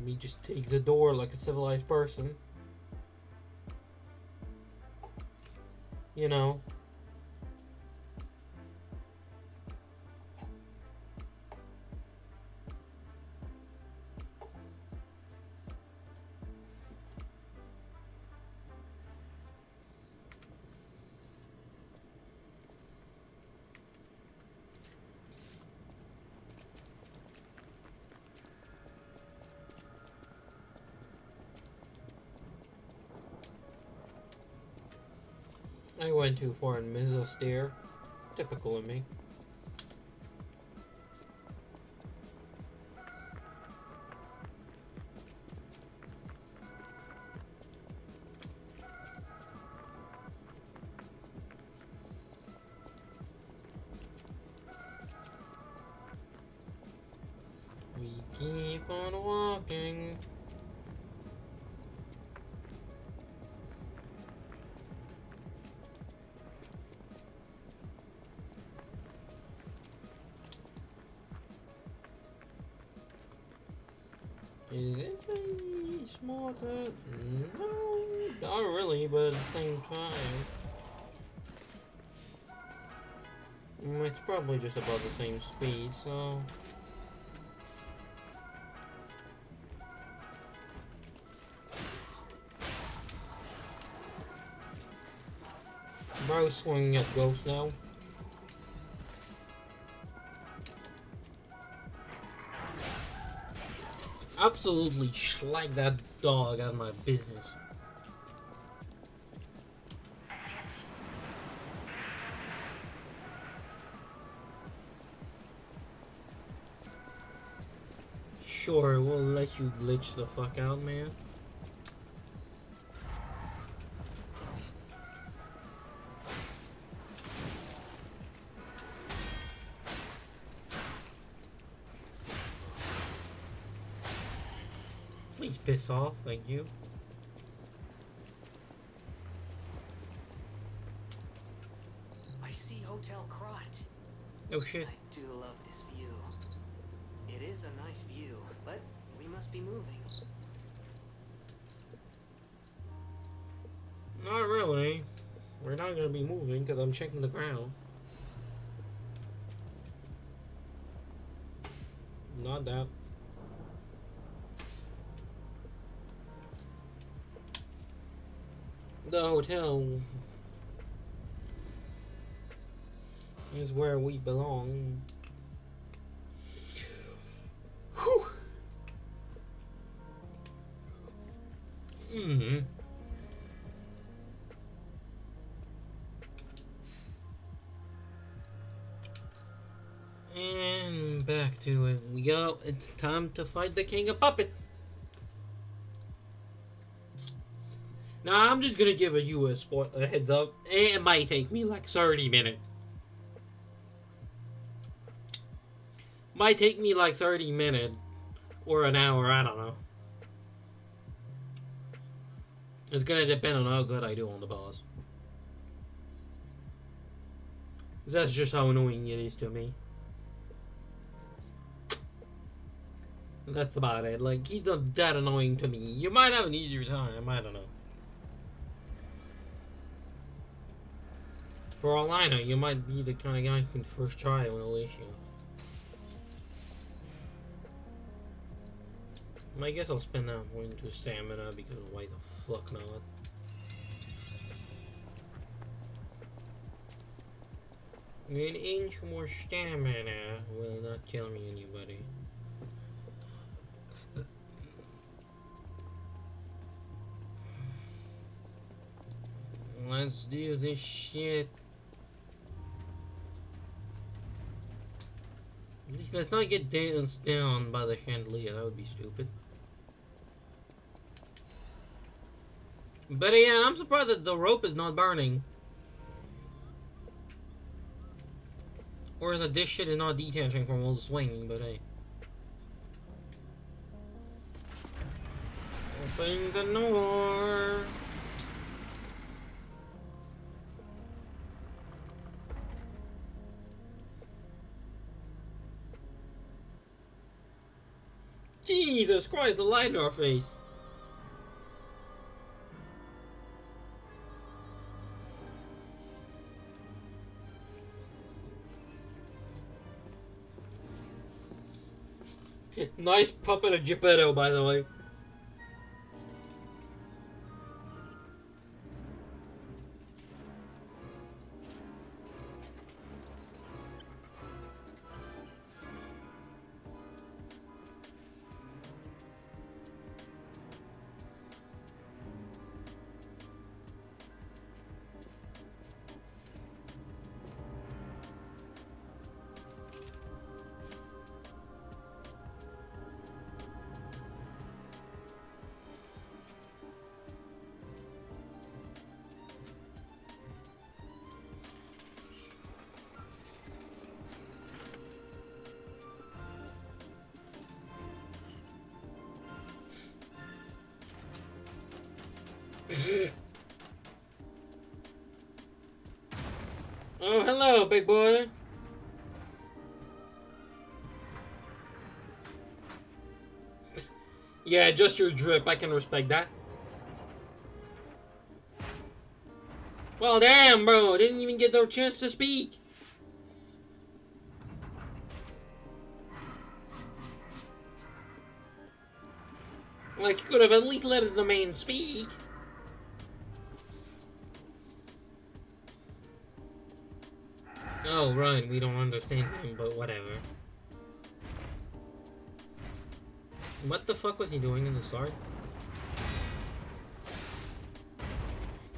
Me just take the door like a civilized person. You know. I went too far and missed a stair. Typical of me. We keep on walking. Is it any smarter? No, not really, but at the same time. It's probably just about the same speed, so. Bro, swinging at ghosts now. Absolutely schlag that dog out of my business. Sure, we'll let you glitch the fuck out, man. Please piss off. Thank you. I see Hotel Crot. Oh shit. I do love this view. It is a nice view, but we must be moving. Not really. We're not gonna be moving because I'm checking the ground. Not that. The hotel is where we belong. Whew. Mm-hmm. And back to it we go. It's time to fight the King of Puppet. Now I'm just gonna give you a heads up. It might take me like 30 minutes. Might take me like 30 minutes or an hour. I don't know. It's gonna depend on how good I do on the boss. That's just how annoying it is to me. That's about it. Like, he's not that annoying to me. You might have an easier time. I don't know. For all I know, you might be the kind of guy who can first try it with no issue. I guess I'll spend that point into stamina because why the fuck not? An inch more stamina will not tell me anybody. Let's do this shit. At least let's not get danced down by the chandelier. That would be stupid. But yeah, I'm surprised that the rope is not burning. Or that this shit is not detaching from all the swinging, but hey. Open the door. Jesus Christ, the light in our face. Nice puppet of Geppetto, by the way. Oh, hello, big boy. Yeah, just your drip. I can respect that. Well, damn, bro. Didn't even get their chance to speak. Like, you could have at least let the man speak. Oh, right, we don't understand him, but whatever. What the fuck was he doing in the start?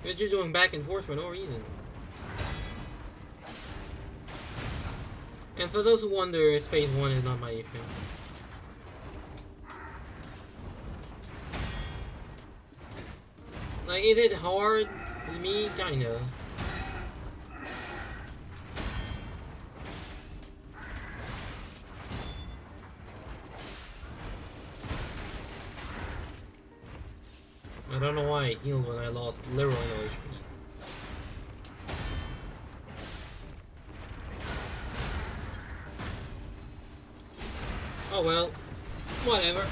He was just doing back and forth for no reason. And for those who wonder, Phase 1 is not my issue. Like, is it hard for me? Kinda. why I healed when I lost literally no HP. Oh well, whatever.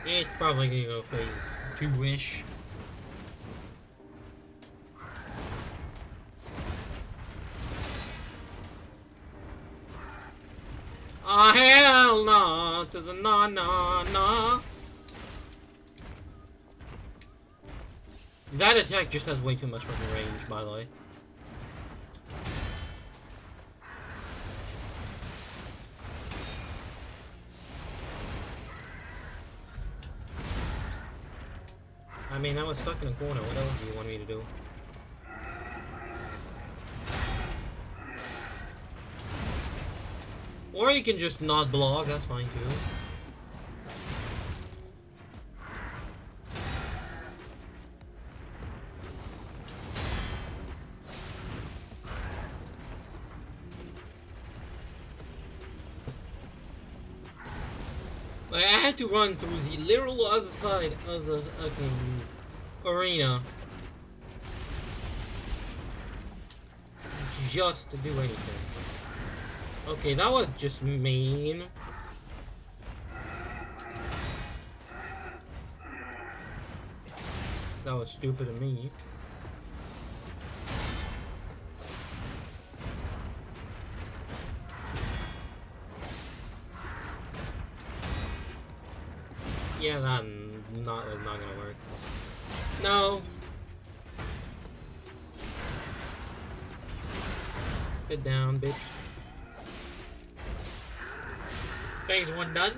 It's probably gonna go phase 2-ish. Ah, hell no to the no. That attack just has way too much fucking range, by the way. I mean, I was stuck in a corner. What else do you want me to do? Or you can just not block, that's fine too. Like, I had to run through the literal other side of the fucking arena just to do anything. Okay, that was just mean. That was stupid of me. Yeah, that's not gonna work. No. Sit down, bitch. Phase 1 done.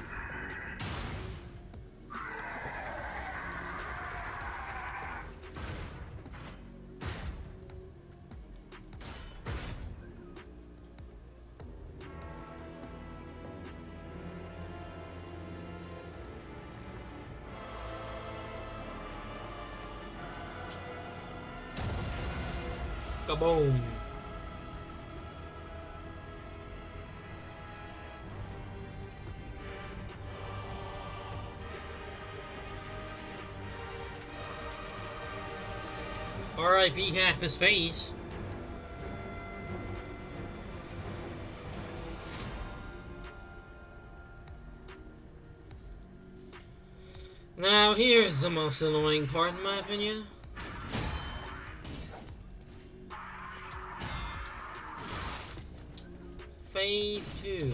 Kaboom. R.I.P. half his face. Now here's the most annoying part in my opinion. Phase 2.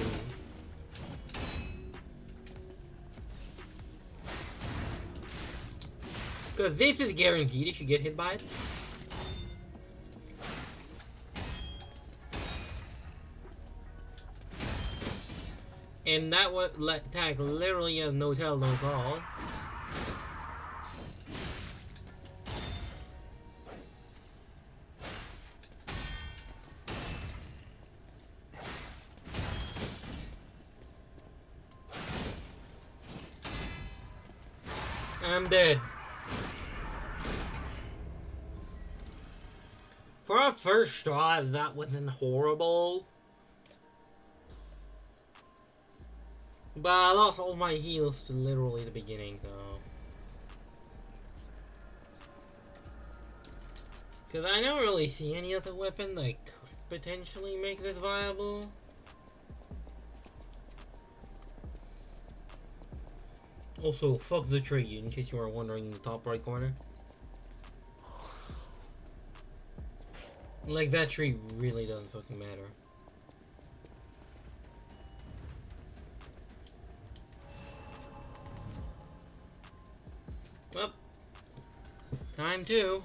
Because this is guaranteed if you get hit by it. And that attack literally has no tell, no call. I'm dead. For a first shot, that wasn't horrible. But I lost all my heals to literally the beginning, so. Because I don't really see any other weapon that could potentially make this viable. Also, fuck the tree, in case you were wondering in the top right corner. Like, that tree really doesn't fucking matter. Well, time to.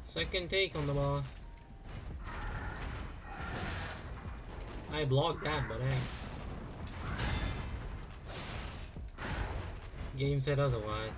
Second take on the boss. I blocked that, but hey. Game said otherwise.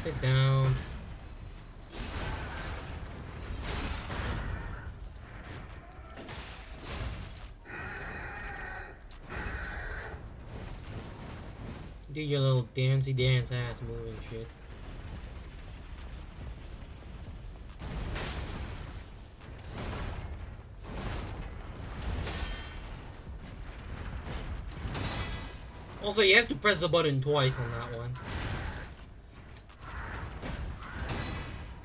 Sit down. Do your little dancey dance ass moving shit. Also, you have to press the button twice on that one.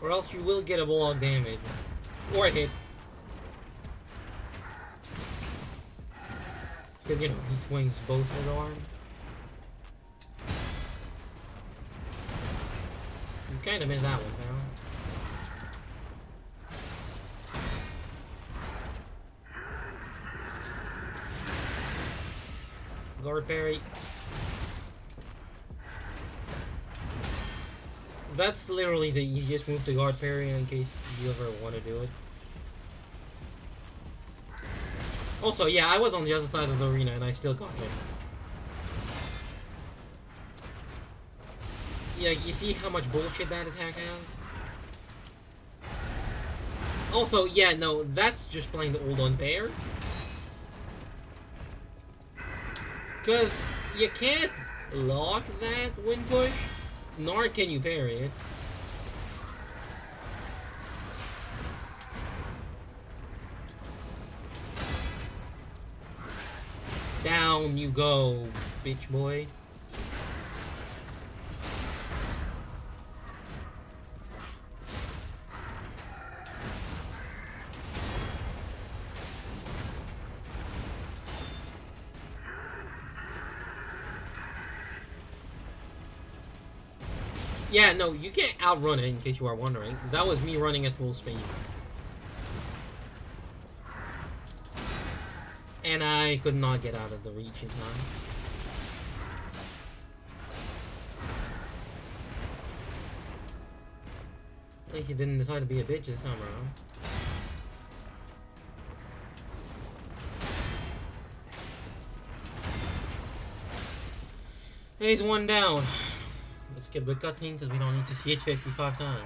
Or else you will get a block damage. Or a hit. Because, you know, he swings both his arms. You kind of missed that one, pal. Guard parry. That's literally the easiest move to guard parry in case you ever want to do it. Also, yeah, I was on the other side of the arena and I still got hit. Yeah, you see how much bullshit that attack has? Also, yeah, no, that's just plain the old unfair. Because you can't lock that wind push, nor can you parry it. Down you go, bitch boy. Yeah, no, you can't outrun it, in case you are wondering. That was me running at full speed. And I could not get out of the reach in time. At least he didn't decide to be a bitch this time around. He's one down. Let's skip the cutscene because we don't need to see it 55 times.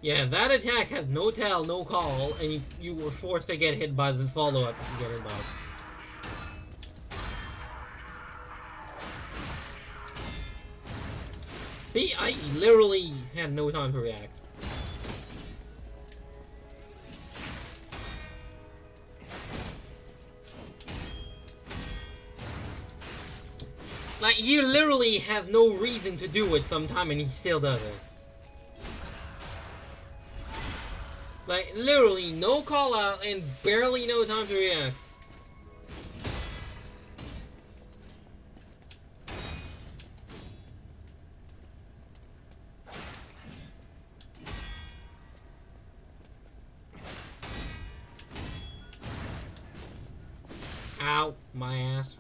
Yeah, that attack has no tell, no call, and you were forced to get hit by the follow-up to get hit by. I literally had no time to react. Like, you literally have no reason to do it sometime, and he still does it. Like, literally, no call out and barely no time to react. Ow, my ass.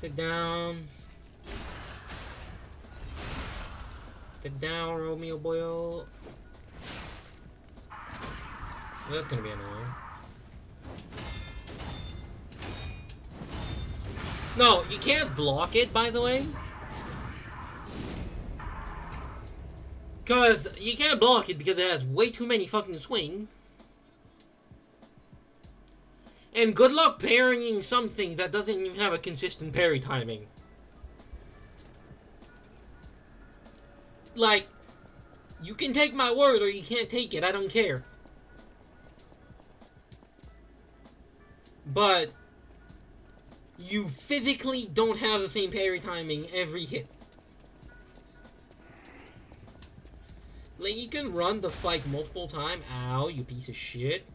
Sit down. Sit down, Romeo boyo. That's gonna be annoying. No, you can't block it, by the way. Cause you can't block it because it has way too many fucking swings. And good luck parrying something that doesn't even have a consistent parry timing. Like, you can take my word or you can't take it, I don't care. But you physically don't have the same parry timing every hit. Like, you can run the fight multiple times. Ow, you piece of shit.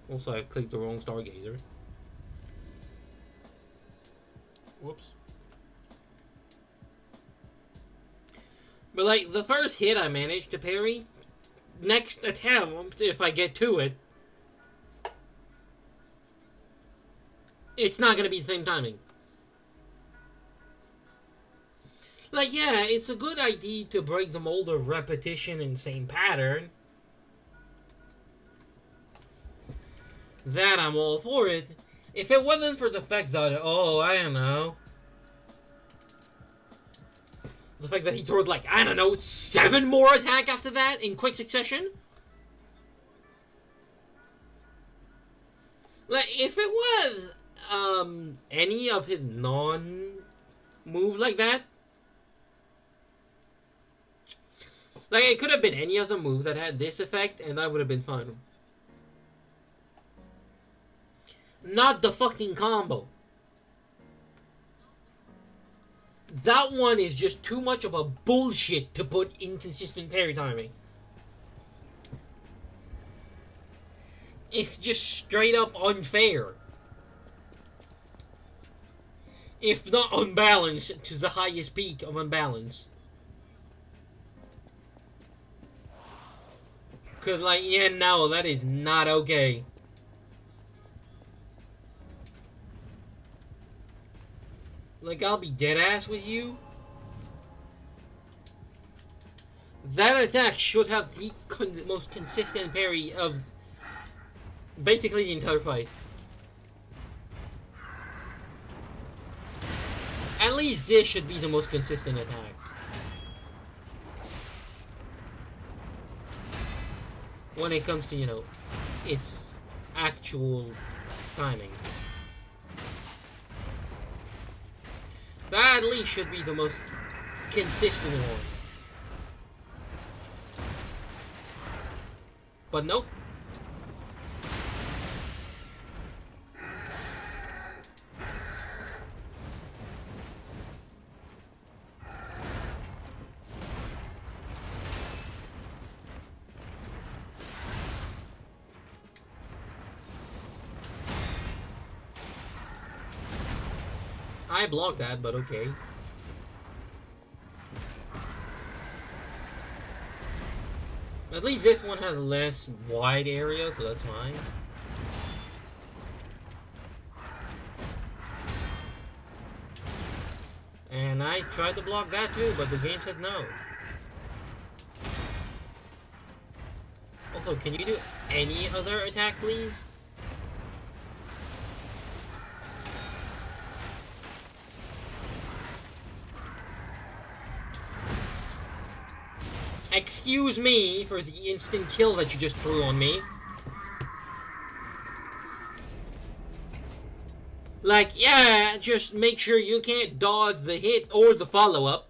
Also, I clicked the wrong Stargazer. Whoops. But, like, the first hit I managed to parry. Next attempt, if I get to it, it's not going to be the same timing. Like, yeah, it's a good idea to break the mold of repetition and same pattern. That I'm all for it. If it wasn't for the fact that, oh, I don't know. The fact that he throws, like, I don't know, 7 more attack after that in quick succession. Like, if it was, any of his non-move like that. Like, it could have been any other move that had this effect, and that would have been fun. Not the fucking combo. That one is just too much of a bullshit to put inconsistent parry timing. It's just straight up unfair. If not unbalanced to the highest peak of unbalance. Cause like, yeah, no, that is not okay. Like, I'll be dead ass with you. That attack should have the most consistent parry of basically the entire fight. At least this should be the most consistent attack. When it comes to, you know, its actual timing. That at least should be the most consistent one. But nope. I blocked that, but okay. At least this one has less wide area, so that's fine. And I tried to block that too, but the game said no. Also, can you do any other attack, please? Excuse me for the instant kill that you just threw on me. Like, yeah, just make sure you can't dodge the hit or the follow-up.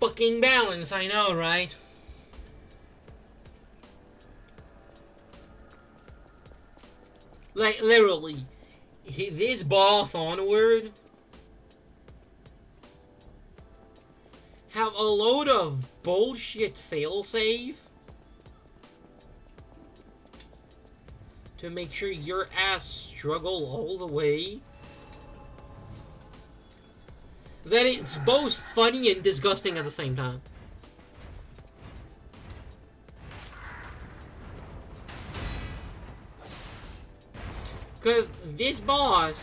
Fucking balance, I know, right? Like, literally, this boss onward have a load of bullshit failsafe to make sure your ass struggle all the way. That it's both funny and disgusting at the same time. Because this boss,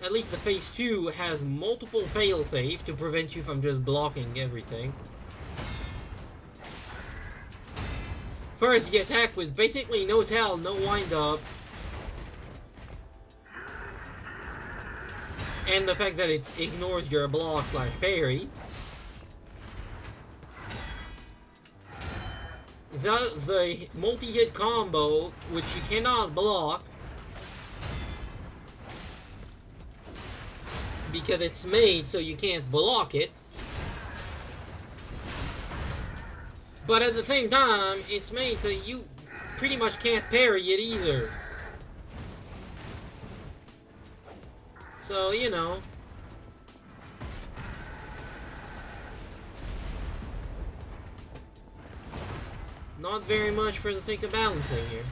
at least the phase 2, has multiple failsafes to prevent you from just blocking everything. First, the attack with basically no tail, no wind up. And the fact that it ignores your block / parry. The multi-hit combo, which you cannot block. Because it's made so you can't block it. But at the same time, it's made so you pretty much can't parry it either. So, you know. Not very much for the sake of balancing here.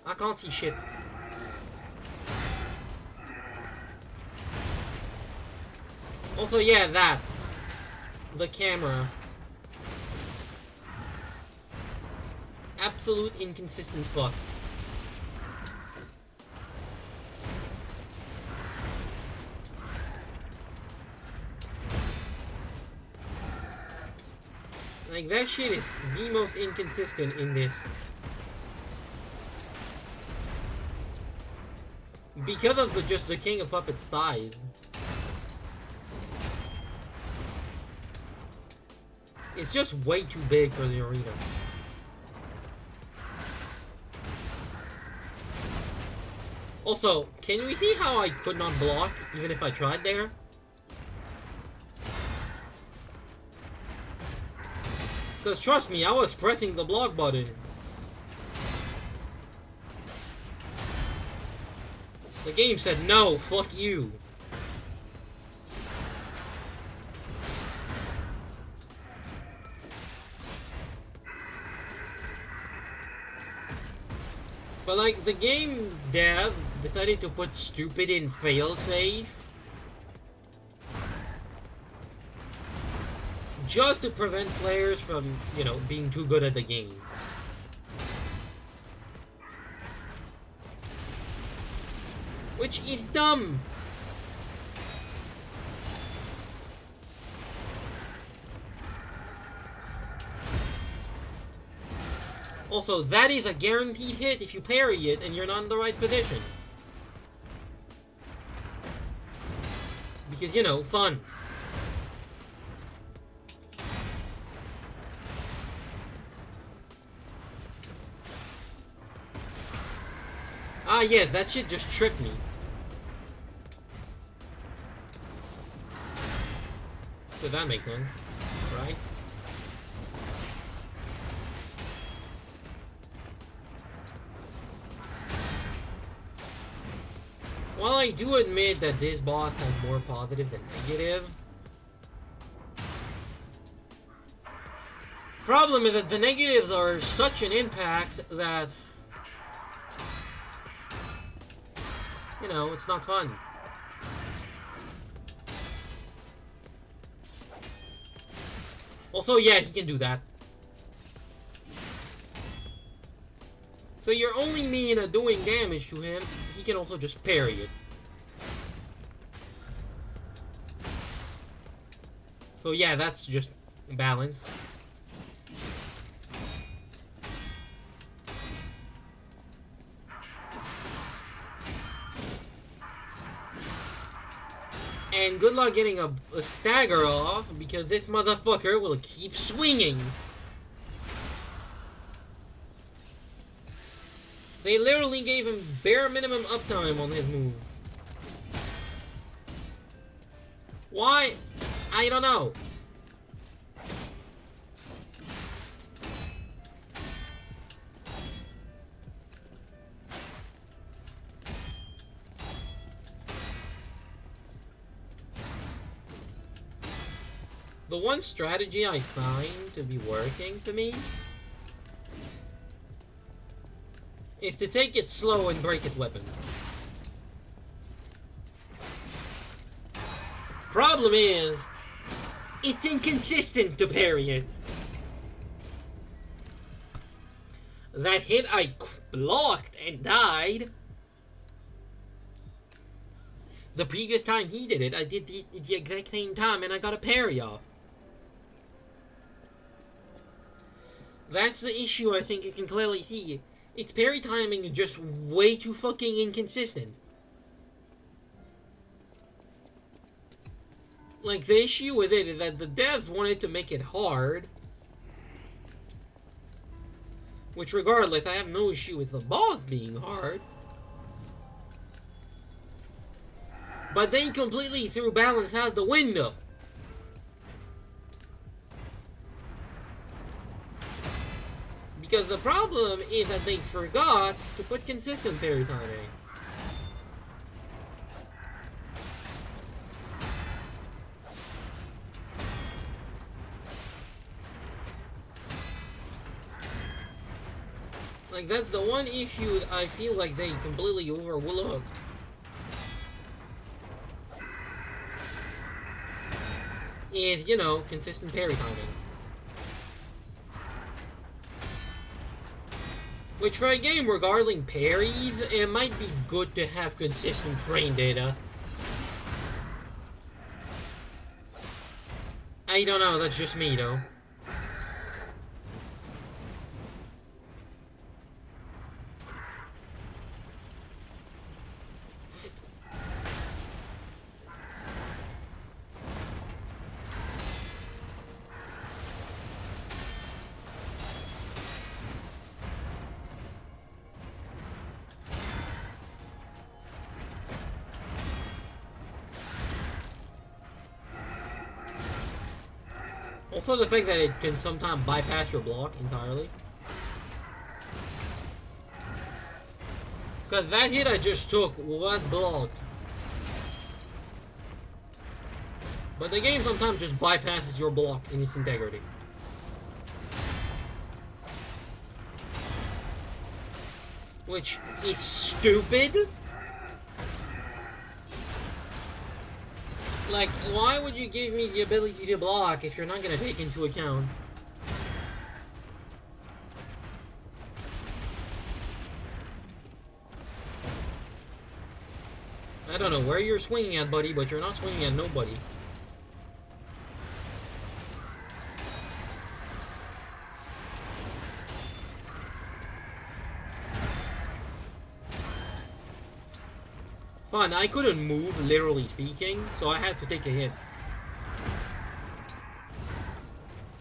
I can't see shit. Also, yeah, that. The camera. Absolute inconsistent fuck. Like, that shit is the most inconsistent in this. Because of just the King of Puppets size. It's just way too big for the arena. Also, can we see how I could not block even if I tried there? Because trust me, I was pressing the block button. The game said no, fuck you. But like, the game's dev decided to put stupid in failsafe just to prevent players from, you know, being too good at the game. Which is dumb. Also, that is a guaranteed hit if you parry it and you're not in the right position. Because, you know, fun. Ah, yeah, that shit just tricked me. Does that make sense? Right? While I do admit that this boss has more positive than negative, problem is that the negatives are such an impact that, you know, it's not fun. Also, yeah, he can do that. So your only mean of doing damage to him, he can also just parry it. So yeah, that's just balance. And good luck getting a stagger off, because this motherfucker will keep swinging. They literally gave him bare minimum uptime on his move. Why? I don't know. The one strategy I find to be working for me is to take it slow and break its weapon. Problem is, it's inconsistent to parry it. That hit I blocked and died. The previous time he did it, I did the exact same time and I got a parry off. That's the issue I think you can clearly see. Its parry timing is just way too fucking inconsistent. Like, the issue with it is that the devs wanted to make it hard. Which, regardless, I have no issue with the boss being hard. But they completely threw balance out the window. Because the problem is that they forgot to put consistent parry timing. Like, that's the one issue I feel like they completely overlooked. Is, you know, consistent parry timing. Which, for a game regarding parries, it might be good to have consistent frame data. I don't know, that's just me, though. Also, the fact that it can sometimes bypass your block entirely. Because that hit I just took was blocked. But the game sometimes just bypasses your block in its integrity. Which is stupid. Like, why would you give me the ability to block if you're not gonna take into account? I don't know where you're swinging at, buddy, but you're not swinging at nobody. Fun, I couldn't move, literally speaking, so I had to take a hit.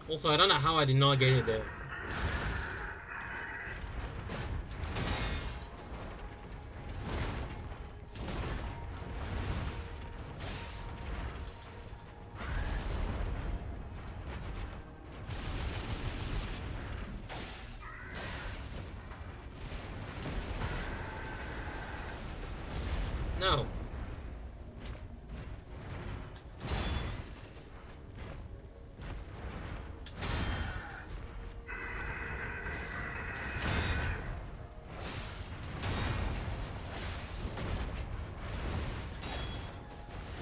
Also, I don't know how I did not get hit there. No.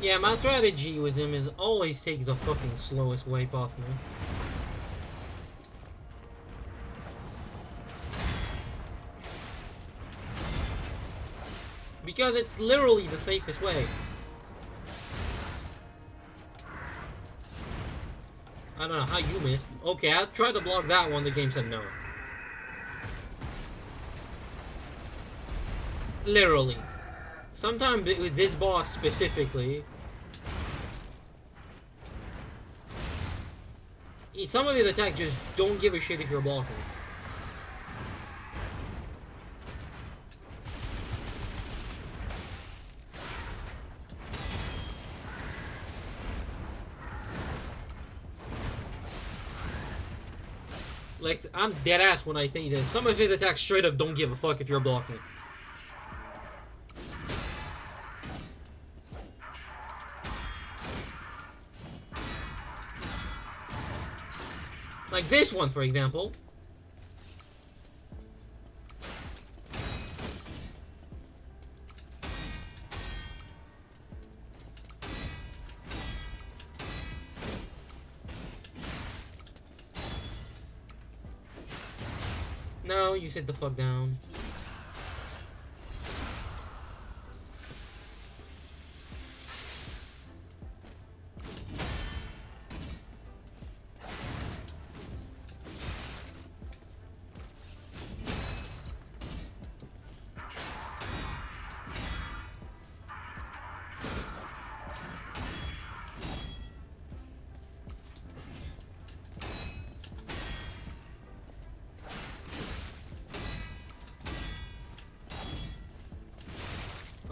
Yeah, my strategy with him is always take the fucking slowest way possible. Because it's literally the safest way. I don't know how you missed. Okay, I tried to block that one, the game said no. Literally. Sometimes with this boss specifically, some of his attacks just don't give a shit if you're blocking. Like, I'm dead ass when I say this. Some of his attacks straight up don't give a fuck if you're blocking. Like this one, for example. No, you sit the fuck down.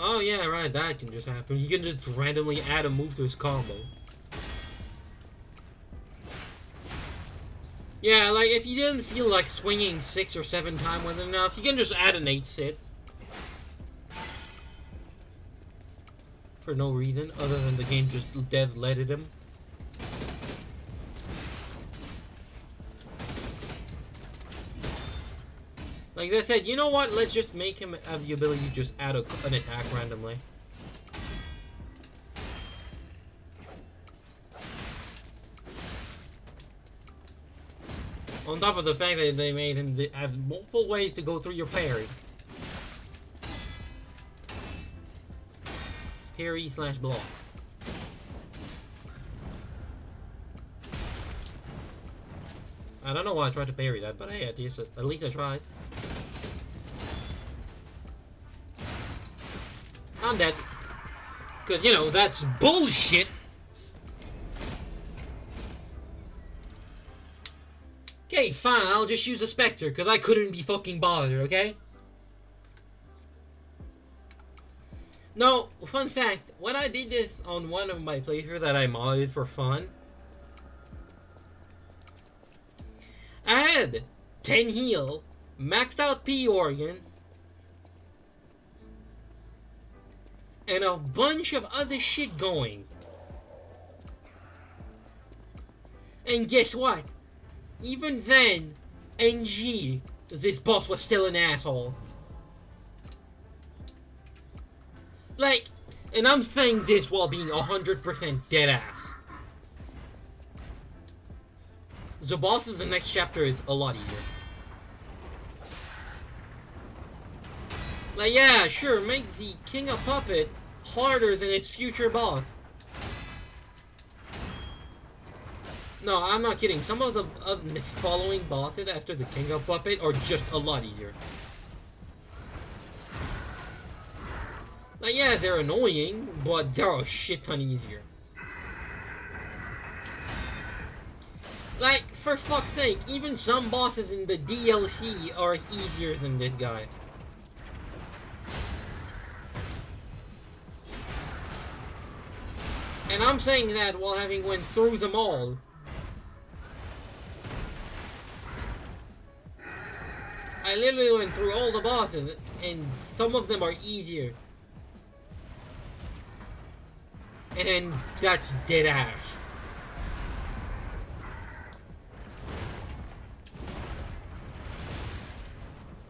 Oh yeah, right, that can just happen. You can just randomly add a move to his combo. Yeah, like, if you didn't feel like swinging 6 or 7 times wasn't enough, you can just add an 8 sit. For no reason, other than the game just dead letted him. Like they said, you know what, let's just make him have the ability to just add an attack randomly. On top of the fact that they made him have multiple ways to go through your parry. Parry / block. I don't know why I tried to parry that, but hey, at least I tried. I'm dead. Cause, you know, that's bullshit! Okay, fine, I'll just use a Spectre, because I couldn't be fucking bothered, okay? No, fun fact, when I did this on one of my playthroughs that I modded for fun, I had 10 heal, maxed out P organ, and a bunch of other shit going. And guess what? Even then, NG, this boss was still an asshole. Like, and I'm saying this while being 100% deadass. The boss of the next chapter is a lot easier. Like, yeah, sure, make the King of Puppet harder than its future boss. No, I'm not kidding. Some of the following bosses after the King of Puppet are just a lot easier. Like, yeah, they're annoying, but they're a shit ton easier. Like, for fuck's sake, even some bosses in the DLC are easier than this guy. And I'm saying that while having went through them all. I literally went through all the bosses, and some of them are easier. And that's dead ass.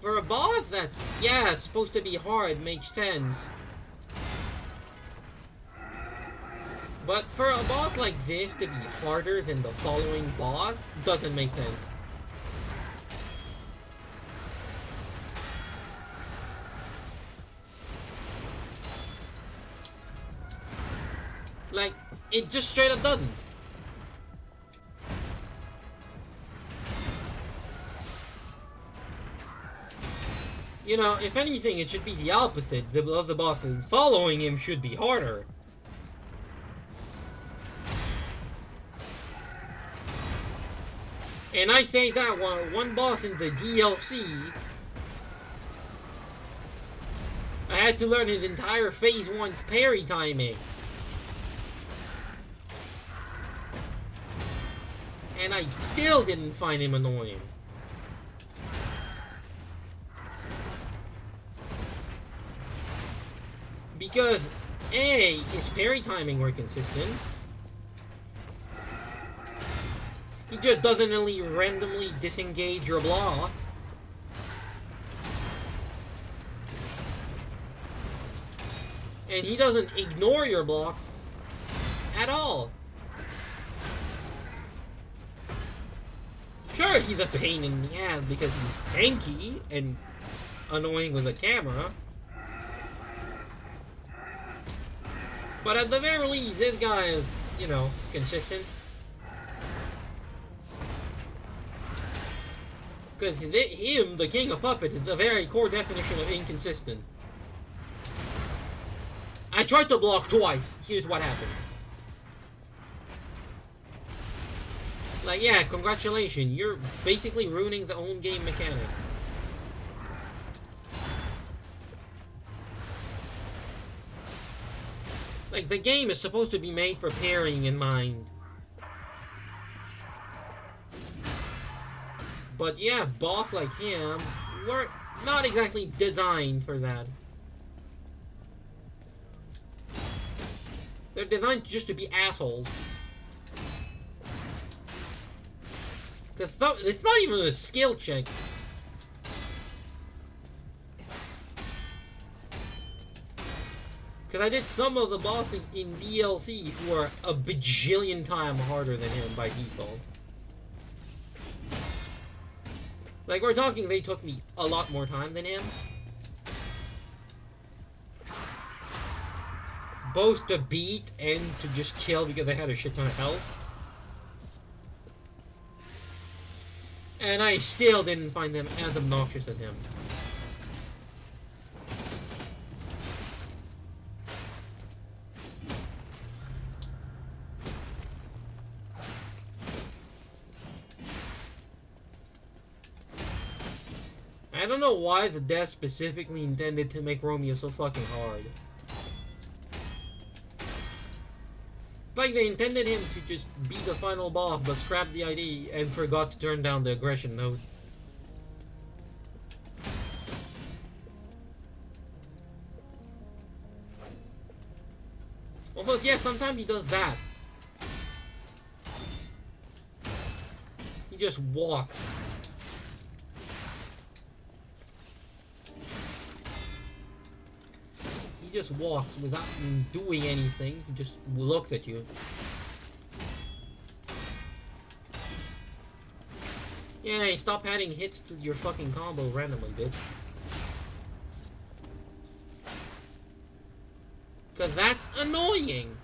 For a boss that's, yeah, supposed to be hard, makes sense. But for a boss like this to be harder than the following boss, doesn't make sense. Like, it just straight up doesn't. You know, if anything, it should be the opposite. Of the bosses following him should be harder. And I say that one boss in the DLC, I had to learn his entire Phase 1's parry timing. And I still didn't find him annoying. Because, A, his parry timing were consistent. He just doesn't really randomly disengage your block. And he doesn't ignore your block at all. Sure, he's a pain in the ass because he's tanky and annoying with a camera. But at the very least, this guy is, you know, consistent. Because him, the King of Puppets, is a very core definition of inconsistent. I tried to block twice. Here's what happened. Like, yeah, congratulations. You're basically ruining the own game mechanic. Like, the game is supposed to be made for parrying in mind. But yeah, boss like him were not exactly designed for that. They're designed just to be assholes. Cause it's not even a skill check. Cause I did some of the bosses in DLC who are a bajillion times harder than him by default. Like, we're talking, they took me a lot more time than him. Both to beat and to just kill because they had a shit ton of health. And I still didn't find them as obnoxious as him. I don't know why the death specifically intended to make Romeo so fucking hard. Like they intended him to just be the final boss, but scrapped the ID and forgot to turn down the aggression node. Also, yeah, sometimes he does that. He just walks. He just walks without doing anything. He just looks at you. Yeah, stop adding hits to your fucking combo randomly, bitch. Cause that's annoying.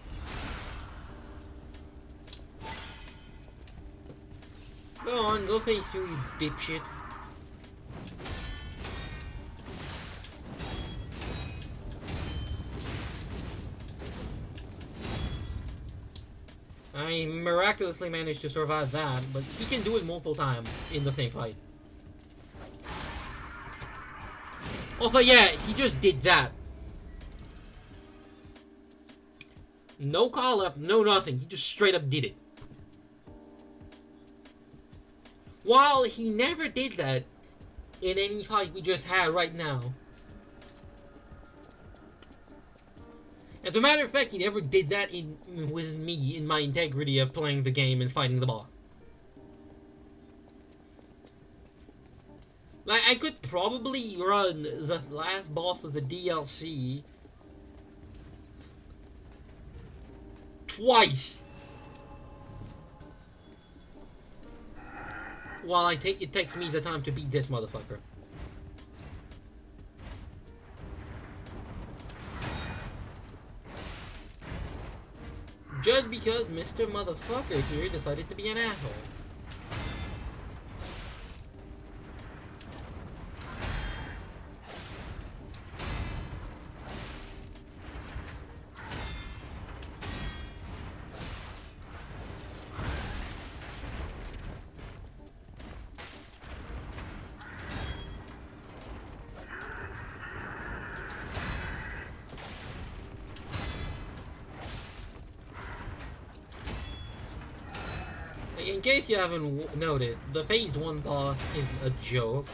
Go on, go face 2, you dipshit. I miraculously managed to survive that, but he can do it multiple times in the same fight. Also, yeah, he just did that. No call up, no nothing. He just straight up did it. While he never did that in any fight we just had right now. As a matter of fact, he never did that with me in my integrity of playing the game and fighting the boss. Like, I could probably run the last boss of the DLC twice. While it takes me the time to beat this motherfucker. Just because Mr. Motherfucker here decided to be an asshole. In case you haven't noted, the Phase 1 boss is a joke.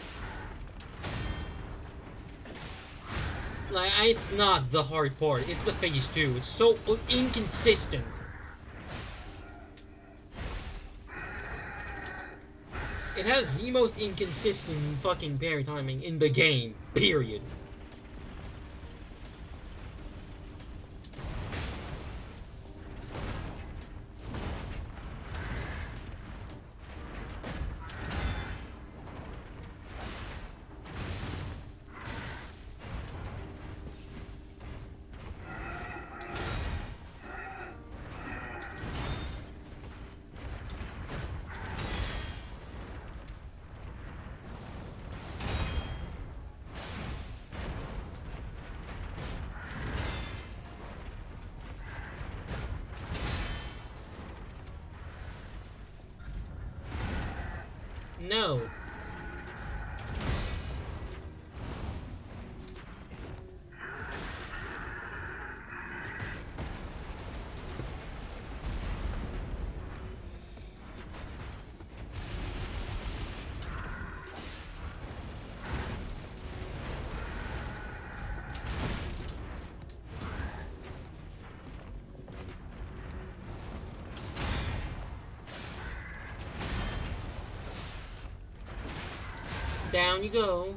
Like, it's not the hard part, it's the Phase 2. It's so inconsistent. It has the most inconsistent fucking parry timing in the game, period. No. down you go.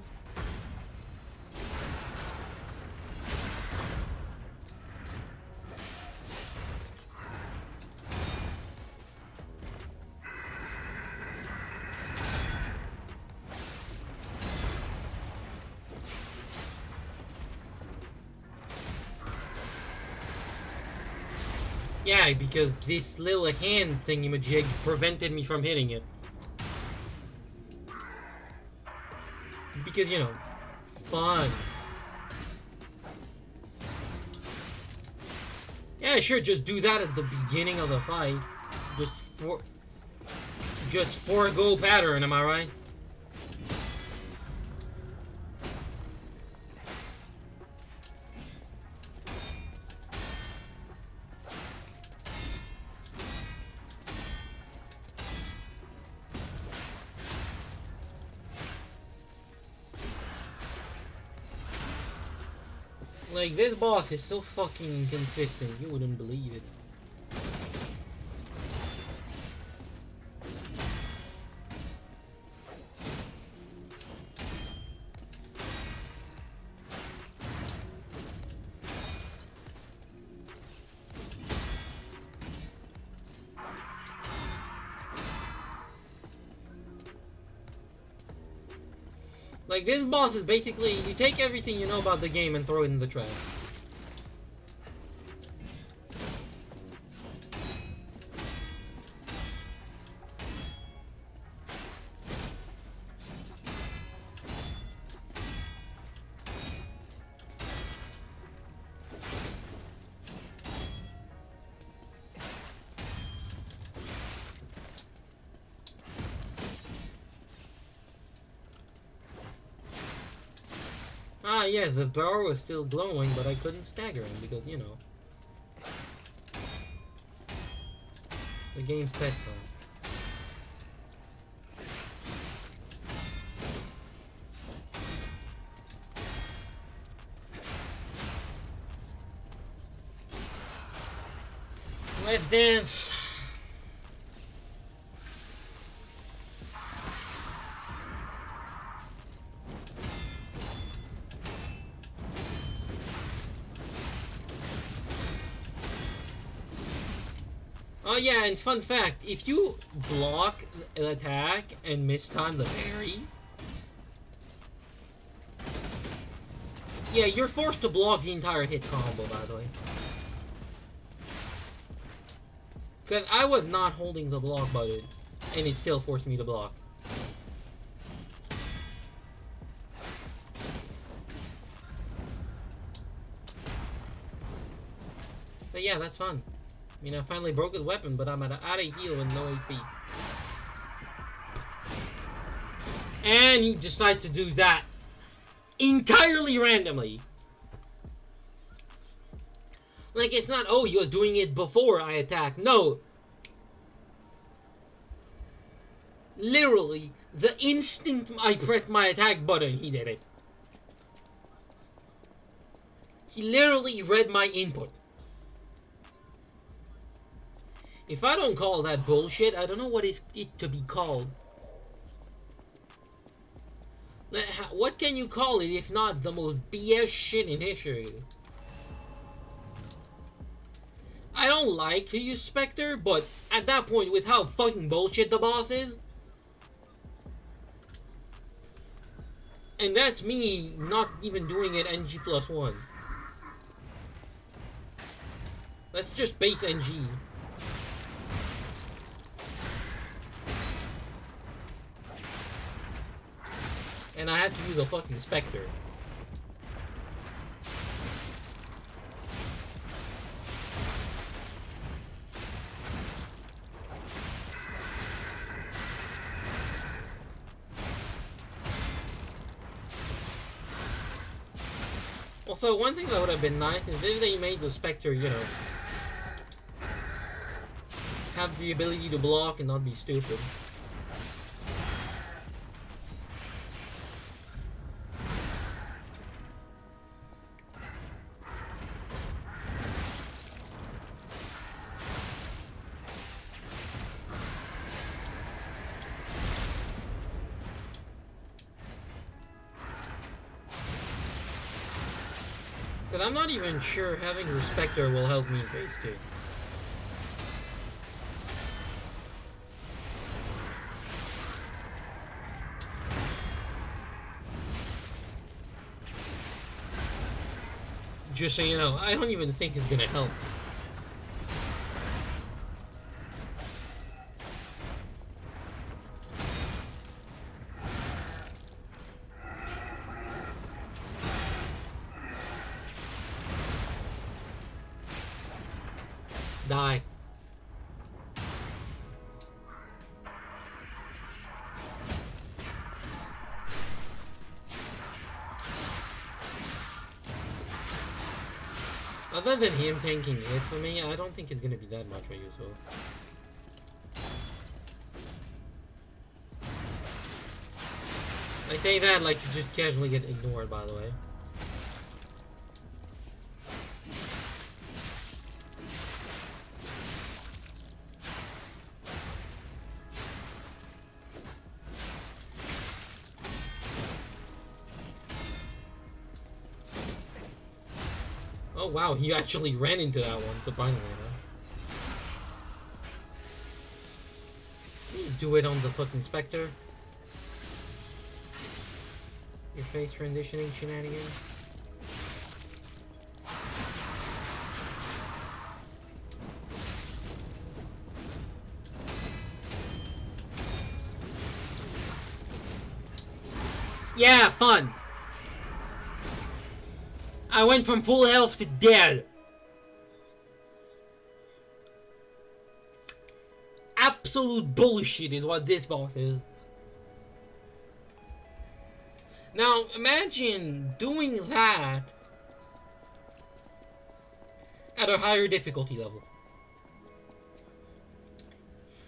Yeah, because this little hand thingamajig prevented me from hitting it. Because, you know, fun. Yeah, sure, just do that at the beginning of the fight. Just forego pattern, am I right? Like, this boss is so fucking inconsistent, you wouldn't believe it. Like, this boss is basically, you take everything you know about the game and throw it in the trash. Ah, yeah, the bar was still glowing, but I couldn't stagger him because, you know, the game's set for. Let's dance. Oh yeah, and fun fact, if you block an attack and miss time the parry, yeah, you're forced to block the entire hit combo, by the way. Because I was not holding the block button, and it still forced me to block. But yeah, that's fun. I mean, I finally broke his weapon, but I'm out of heal and no AP. And he decided to do that entirely randomly. Like, it's not, oh, he was doing it before I attacked. No. Literally, the instant I pressed my attack button, he did it. He literally read my input. If I don't call that bullshit, I don't know what is it to be called. What can you call it if not the most BS shit in history? I don't like to use Spectre, but at that point, with how fucking bullshit the boss is, and that's me not even doing it NG+1. That's just base NG. And I had to use a fucking Spectre. Also, one thing that would have been nice is if they made the Spectre, you know, have the ability to block and not be stupid. Because I'm not even sure having the Spectre will help me in phase 2. Just so you know, I don't even think it's gonna help. Die. Other than him tanking it for me, I don't think it's gonna be that much more useful. I say that like to just casually get ignored, by the way. Oh wow, he actually ran into that one, surprisingly enough. Please do it on the fucking Spectre. Your face transitioning shenanigans. Yeah, fun! I went from full health to dead. Absolute bullshit is what this boss is. Now, imagine doing that at a higher difficulty level.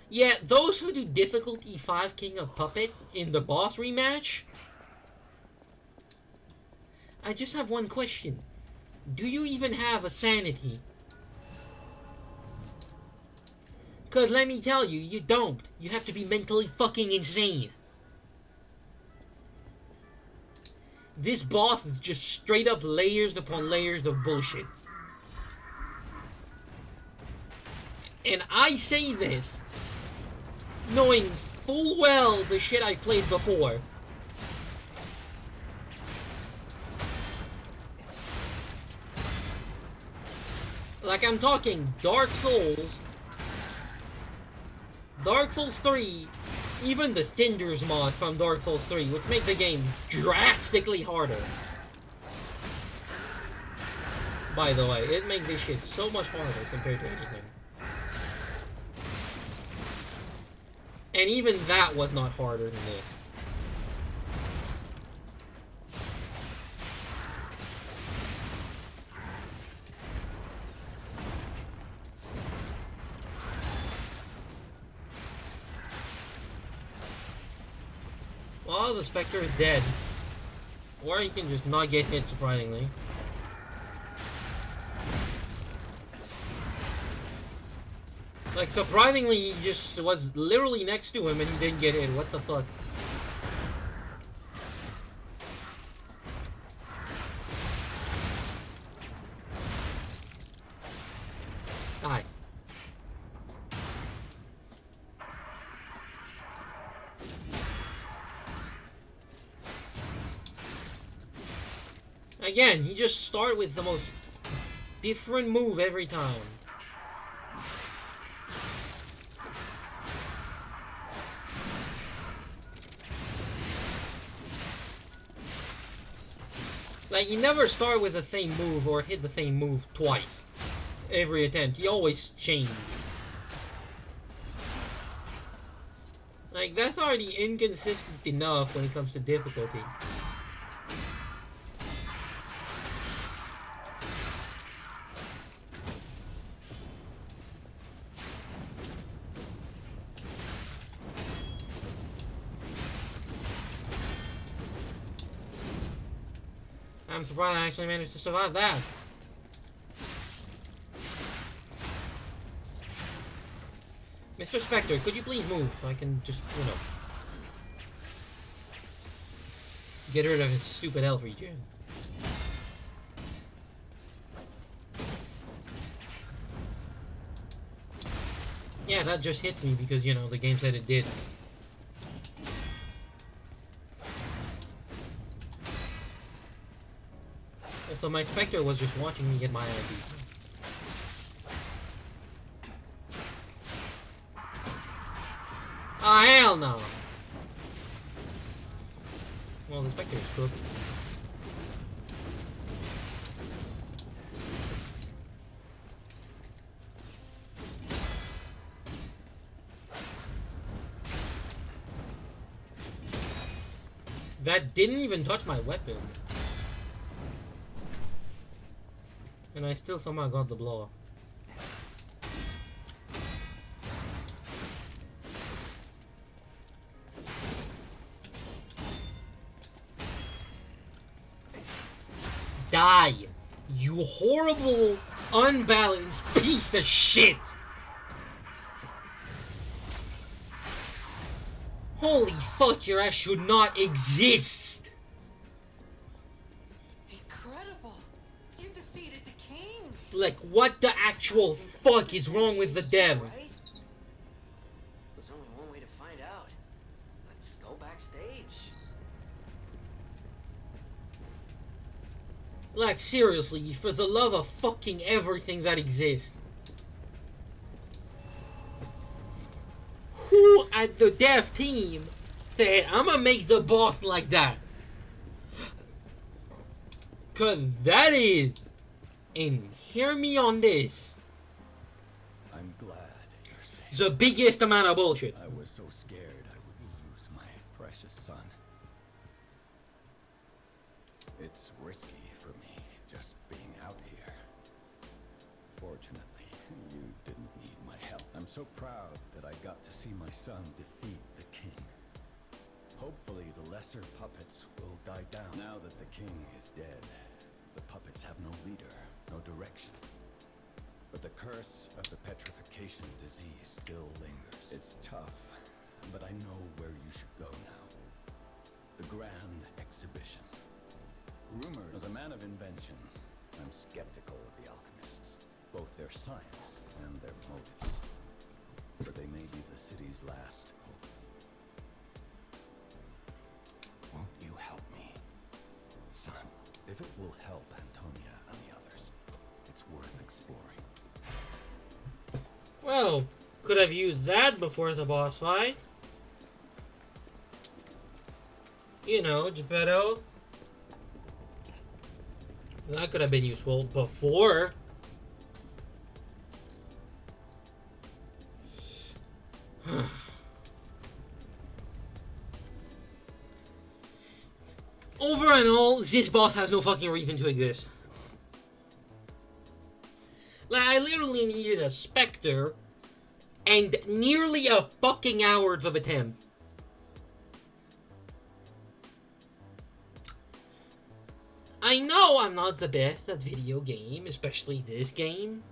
Yeah, those who do difficulty 5 King of Puppet in the boss rematch, I just have one question. Do you even have a sanity? Cause let me tell you, you don't. You have to be mentally fucking insane. This boss is just straight up layers upon layers of bullshit. And I say this knowing full well the shit I played before. Like, I'm talking Dark Souls 3, even the Cinders mod from Dark Souls 3, which make the game drastically harder. By the way, it makes this shit so much harder compared to anything. And even that was not harder than this. Well, the Spectre is dead. Or you can just not get hit, surprisingly. Like, surprisingly, he just was literally next to him and he didn't get hit. What the fuck? Die. Again, you just start with the most different move every time. Like, you never start with the same move or hit the same move twice. Every attempt. You always change. Like, that's already inconsistent enough when it comes to difficulty. I'm surprised I actually managed to survive that. Mr. Spectre, could you please move so I can just, you know, get rid of his stupid health regen? Yeah, that just hit me because, you know, the game said it did. So my Spectre was just watching me get my ID. Oh, hell no! Well, the Spectre is cooked. That didn't even touch my weapon. And I still somehow got the blow. Die! You horrible, unbalanced piece of shit! Holy fuck, your ass should not exist! Incredible! You defeated the king! Like, what the actual fuck is wrong with the dev? Right? There's only one way to find out. Let's go backstage. Like, seriously, for the love of fucking everything that exists. Who at the dev team said, I'm gonna make the boss like that? Cause that is, and hear me on this, I'm glad you're safe. the biggest amount of bullshit. I was so scared I would lose my precious son. It's risky for me just being out here. Fortunately, you didn't need my help. I'm so proud that I got to see my son defeat the king. Hopefully the lesser puppets will die down. Now that the king is dead, the puppets have no leader, no direction. But the curse of the petrification disease still lingers. It's tough, but I know where you should go now. The grand exhibition. Rumors. As a man of invention, I'm skeptical of the alchemists, both their science and their motives. But they may be the city's last hope. Won't you help me, son? If it will help Antonia and the others, it's worth exploring. Well, could have used that before the boss fight. You know, Geppetto. That could have been useful before. Over and all, this boss has no fucking reason to exist. Like, I literally needed a Spectre and nearly a fucking hours of attempt. I know I'm not the best at video game, especially this game.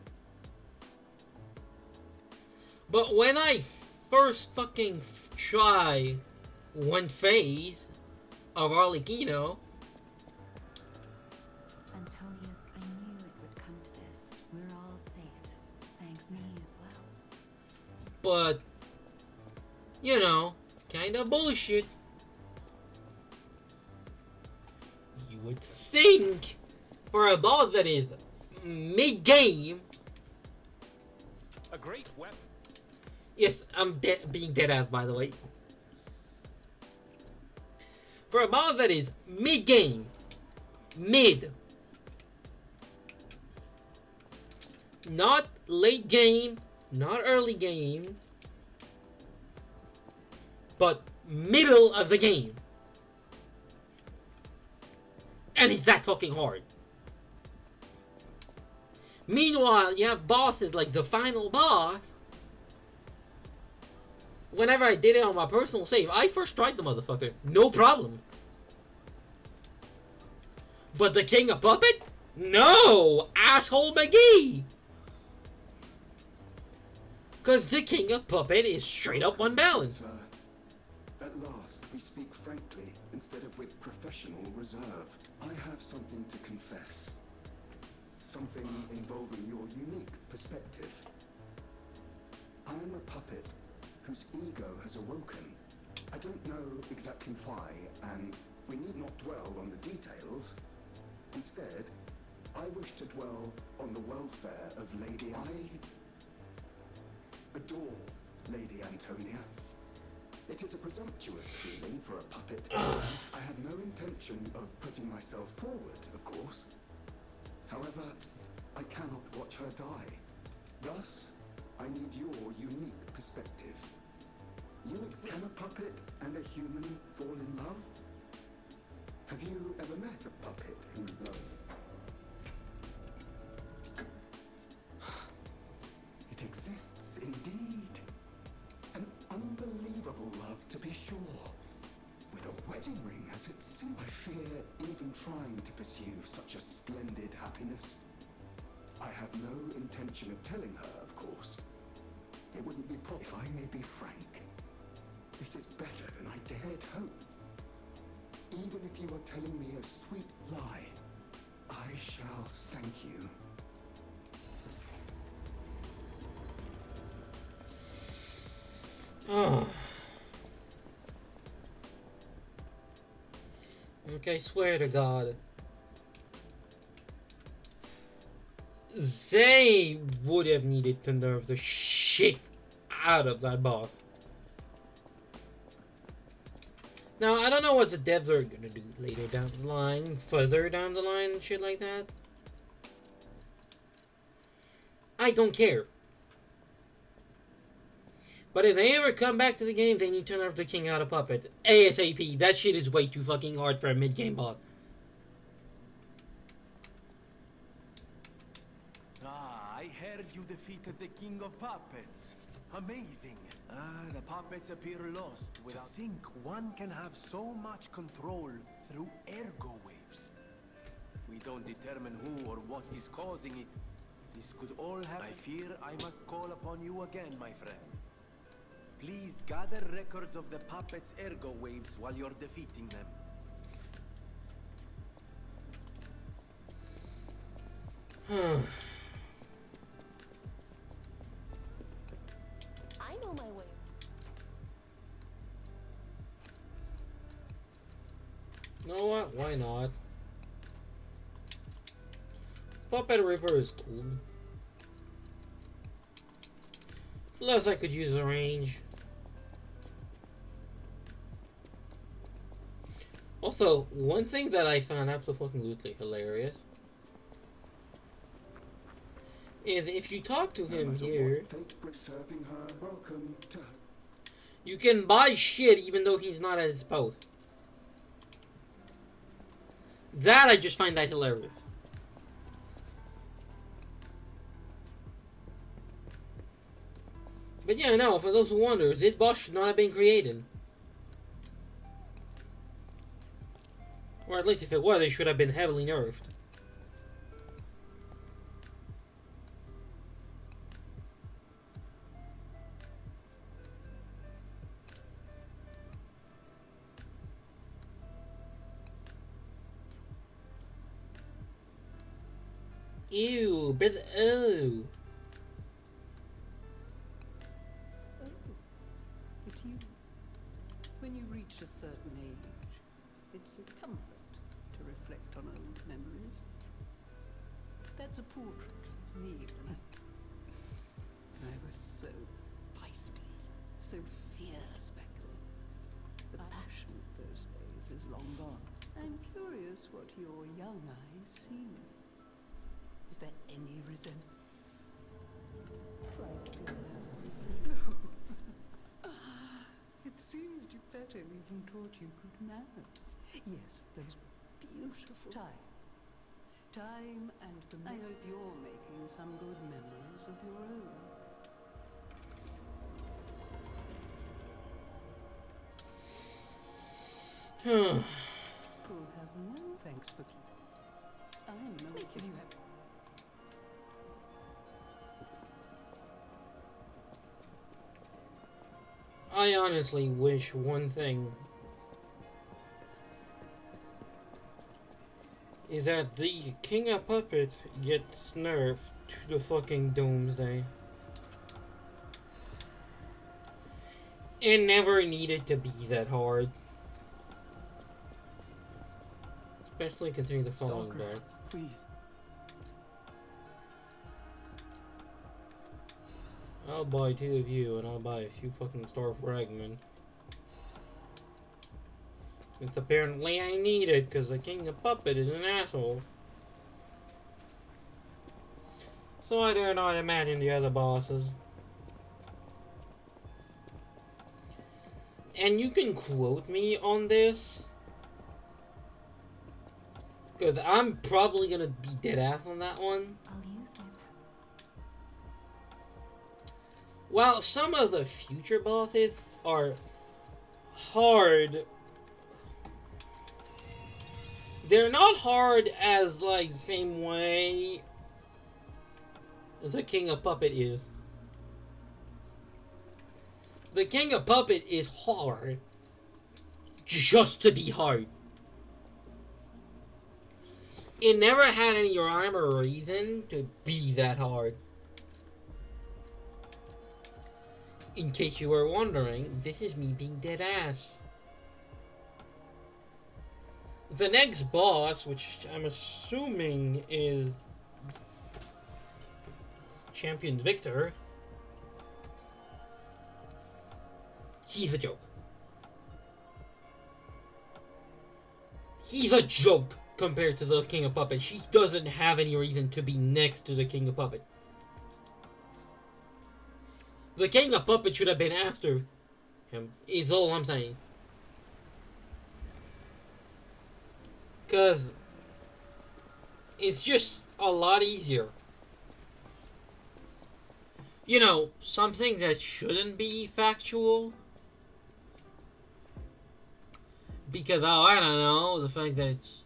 But when I first fucking try one phase of Arlecchino, Antonius, I knew it would come to this. We're all safe. Thanks me as well. but, you know, kinda bullshit. You would think for a boss that is mid-game. A great weapon. Yes, I'm being dead ass, by the way. For a boss that is mid-game, not late game, not early game, but middle of the game. And it's that fucking hard. Meanwhile, you have bosses like the final boss. Whenever I did it on my personal save, I first tried the motherfucker. No problem. But the King of Puppet? No! Asshole McGee! Because the King of Puppet is straight up unbalanced. Sir, at last we speak frankly instead of with professional reserve. I have something to confess. Something involving your unique perspective. I am a puppet whose ego has awoken. I don't know exactly why, and we need not dwell on the details. Instead, I wish to dwell on the welfare of Lady... I adore Lady Antonia. It is a presumptuous feeling for a puppet. I have no intention of putting myself forward, of course. However, I cannot watch her die. Thus, I need your unique perspective. Can a puppet and a human fall in love? Have you ever met a puppet who loved? It exists indeed. An unbelievable love, to be sure. With a wedding ring as its symbol. I fear even trying to pursue such a splendid happiness. I have no intention of telling her, of course. It wouldn't be proper. If I may be frank, this is better than I dared hope. Even if you are telling me a sweet lie, I shall thank you. Oh. Okay, I swear to God. They would have needed to nerf the shit out of that boss. Now, I don't know what the devs are gonna do later down the line, further down the line and shit like that. I don't care. But if they ever come back to the game, they need to nerf the king out of puppet. ASAP. That shit is way too fucking hard for a mid-game boss. Ah, I heard you defeated the King of Puppets. Amazing. The puppets appear lost. Without think one can have so much control through ergo waves. If we don't determine who or what is causing it, this could all happen. I fear I must call upon you again, my friend. Please gather records of the puppets' ergo waves while you're defeating them. I know my way. You know what? Why not? Puppet Ripper is cool. Plus, I could use the range. Also, one thing that I found absolutely hilarious is if you talk to him here, you can buy shit even though he's not at his post. That I just find that hilarious. But yeah, no, for those who wonder, this boss should not have been created. Or at least if it was, it should have been heavily nerfed. Ew, but oh. It's you. When you reach a certain age, it's a comfort to reflect on old memories. That's a portrait of me when I was so feisty, so fierce back then. The passion of those days is long gone. I'm curious what your young eyes see. Is there any resentment? It seems Geppetto even taught you good manners. Yes, those beautiful time and the... I hope you're making some good memories of your own. Could have no thanks for keeping. I'm no making you happy. I honestly wish one thing is that the King of Puppet gets nerfed to the fucking Doomsday. It never needed to be that hard. Especially considering the following Stalker, back. please. I'll buy 2 of you, and I'll buy a few fucking star fragments. It's apparently I need it, because the King of Puppet is an asshole. So I dare not imagine the other bosses. And you can quote me on this, because I'm probably going to be dead ass on that one. I'll use my power. While some of the future bosses are hard, they're not hard as, like, the same way as the King of Puppet is. The King of Puppet is hard just to be hard. It never had any rhyme or reason to be that hard. In case you were wondering, this is me being dead ass. The next boss, which I'm assuming is Champion Victor, he's a joke. He's a joke compared to the King of Puppet. He doesn't have any reason to be next to the King of Puppet. The King of Puppet should have been after him, is all I'm saying. Because it's just a lot easier. You know, something that shouldn't be factual. Because, oh, I don't know, the fact that it's,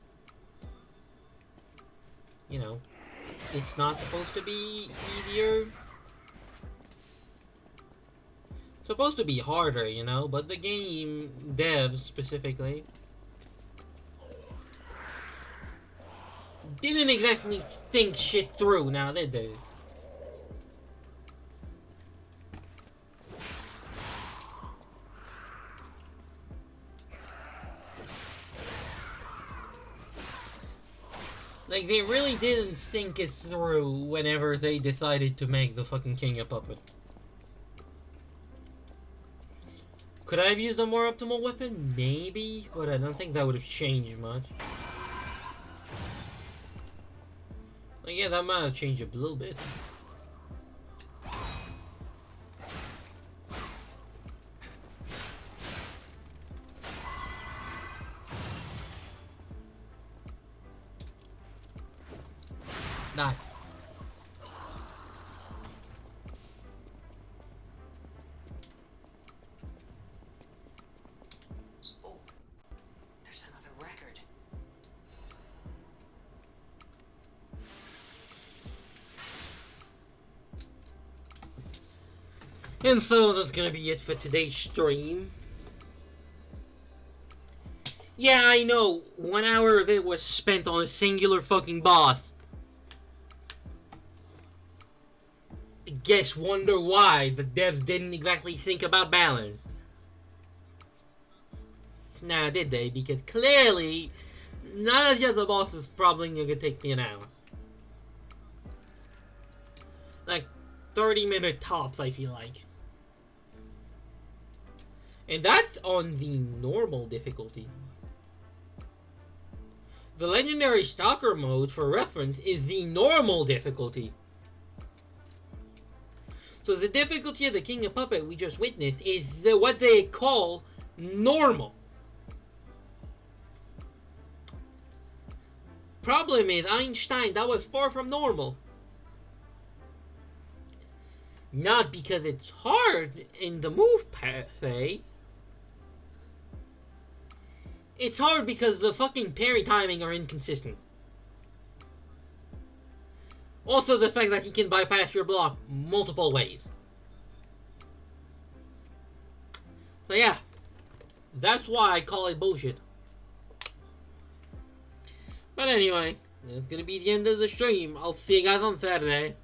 you know, it's not supposed to be easier. It's supposed to be harder, you know, but the game devs specifically didn't exactly think shit through, now did they? Like, they really didn't think it through whenever they decided to make the fucking King a puppet. Could I have used a more optimal weapon? Maybe, but I don't think that would have changed much. Like, yeah, that might have changed a little bit. Die. Oh, there's another record. And so that's gonna be it for today's stream. Yeah, I know, 1 hour of it was spent on a singular fucking boss. Guess wonder why the devs didn't exactly think about balance. Nah, did they? Because clearly, none of the other bosses probably gonna take me an hour. Like, 30-minute tops, I feel like. And that's on the normal difficulty. The Legendary Stalker mode, for reference, is the normal difficulty. So the difficulty of the King of Puppet we just witnessed is what they call normal. Problem is, Einstein, that was far from normal. Not because it's hard in the move path, say. It's hard because the fucking parry timing are inconsistent. Also the fact that he can bypass your block multiple ways. So yeah, that's why I call it bullshit. But anyway, that's gonna be the end of the stream. I'll see you guys on Saturday.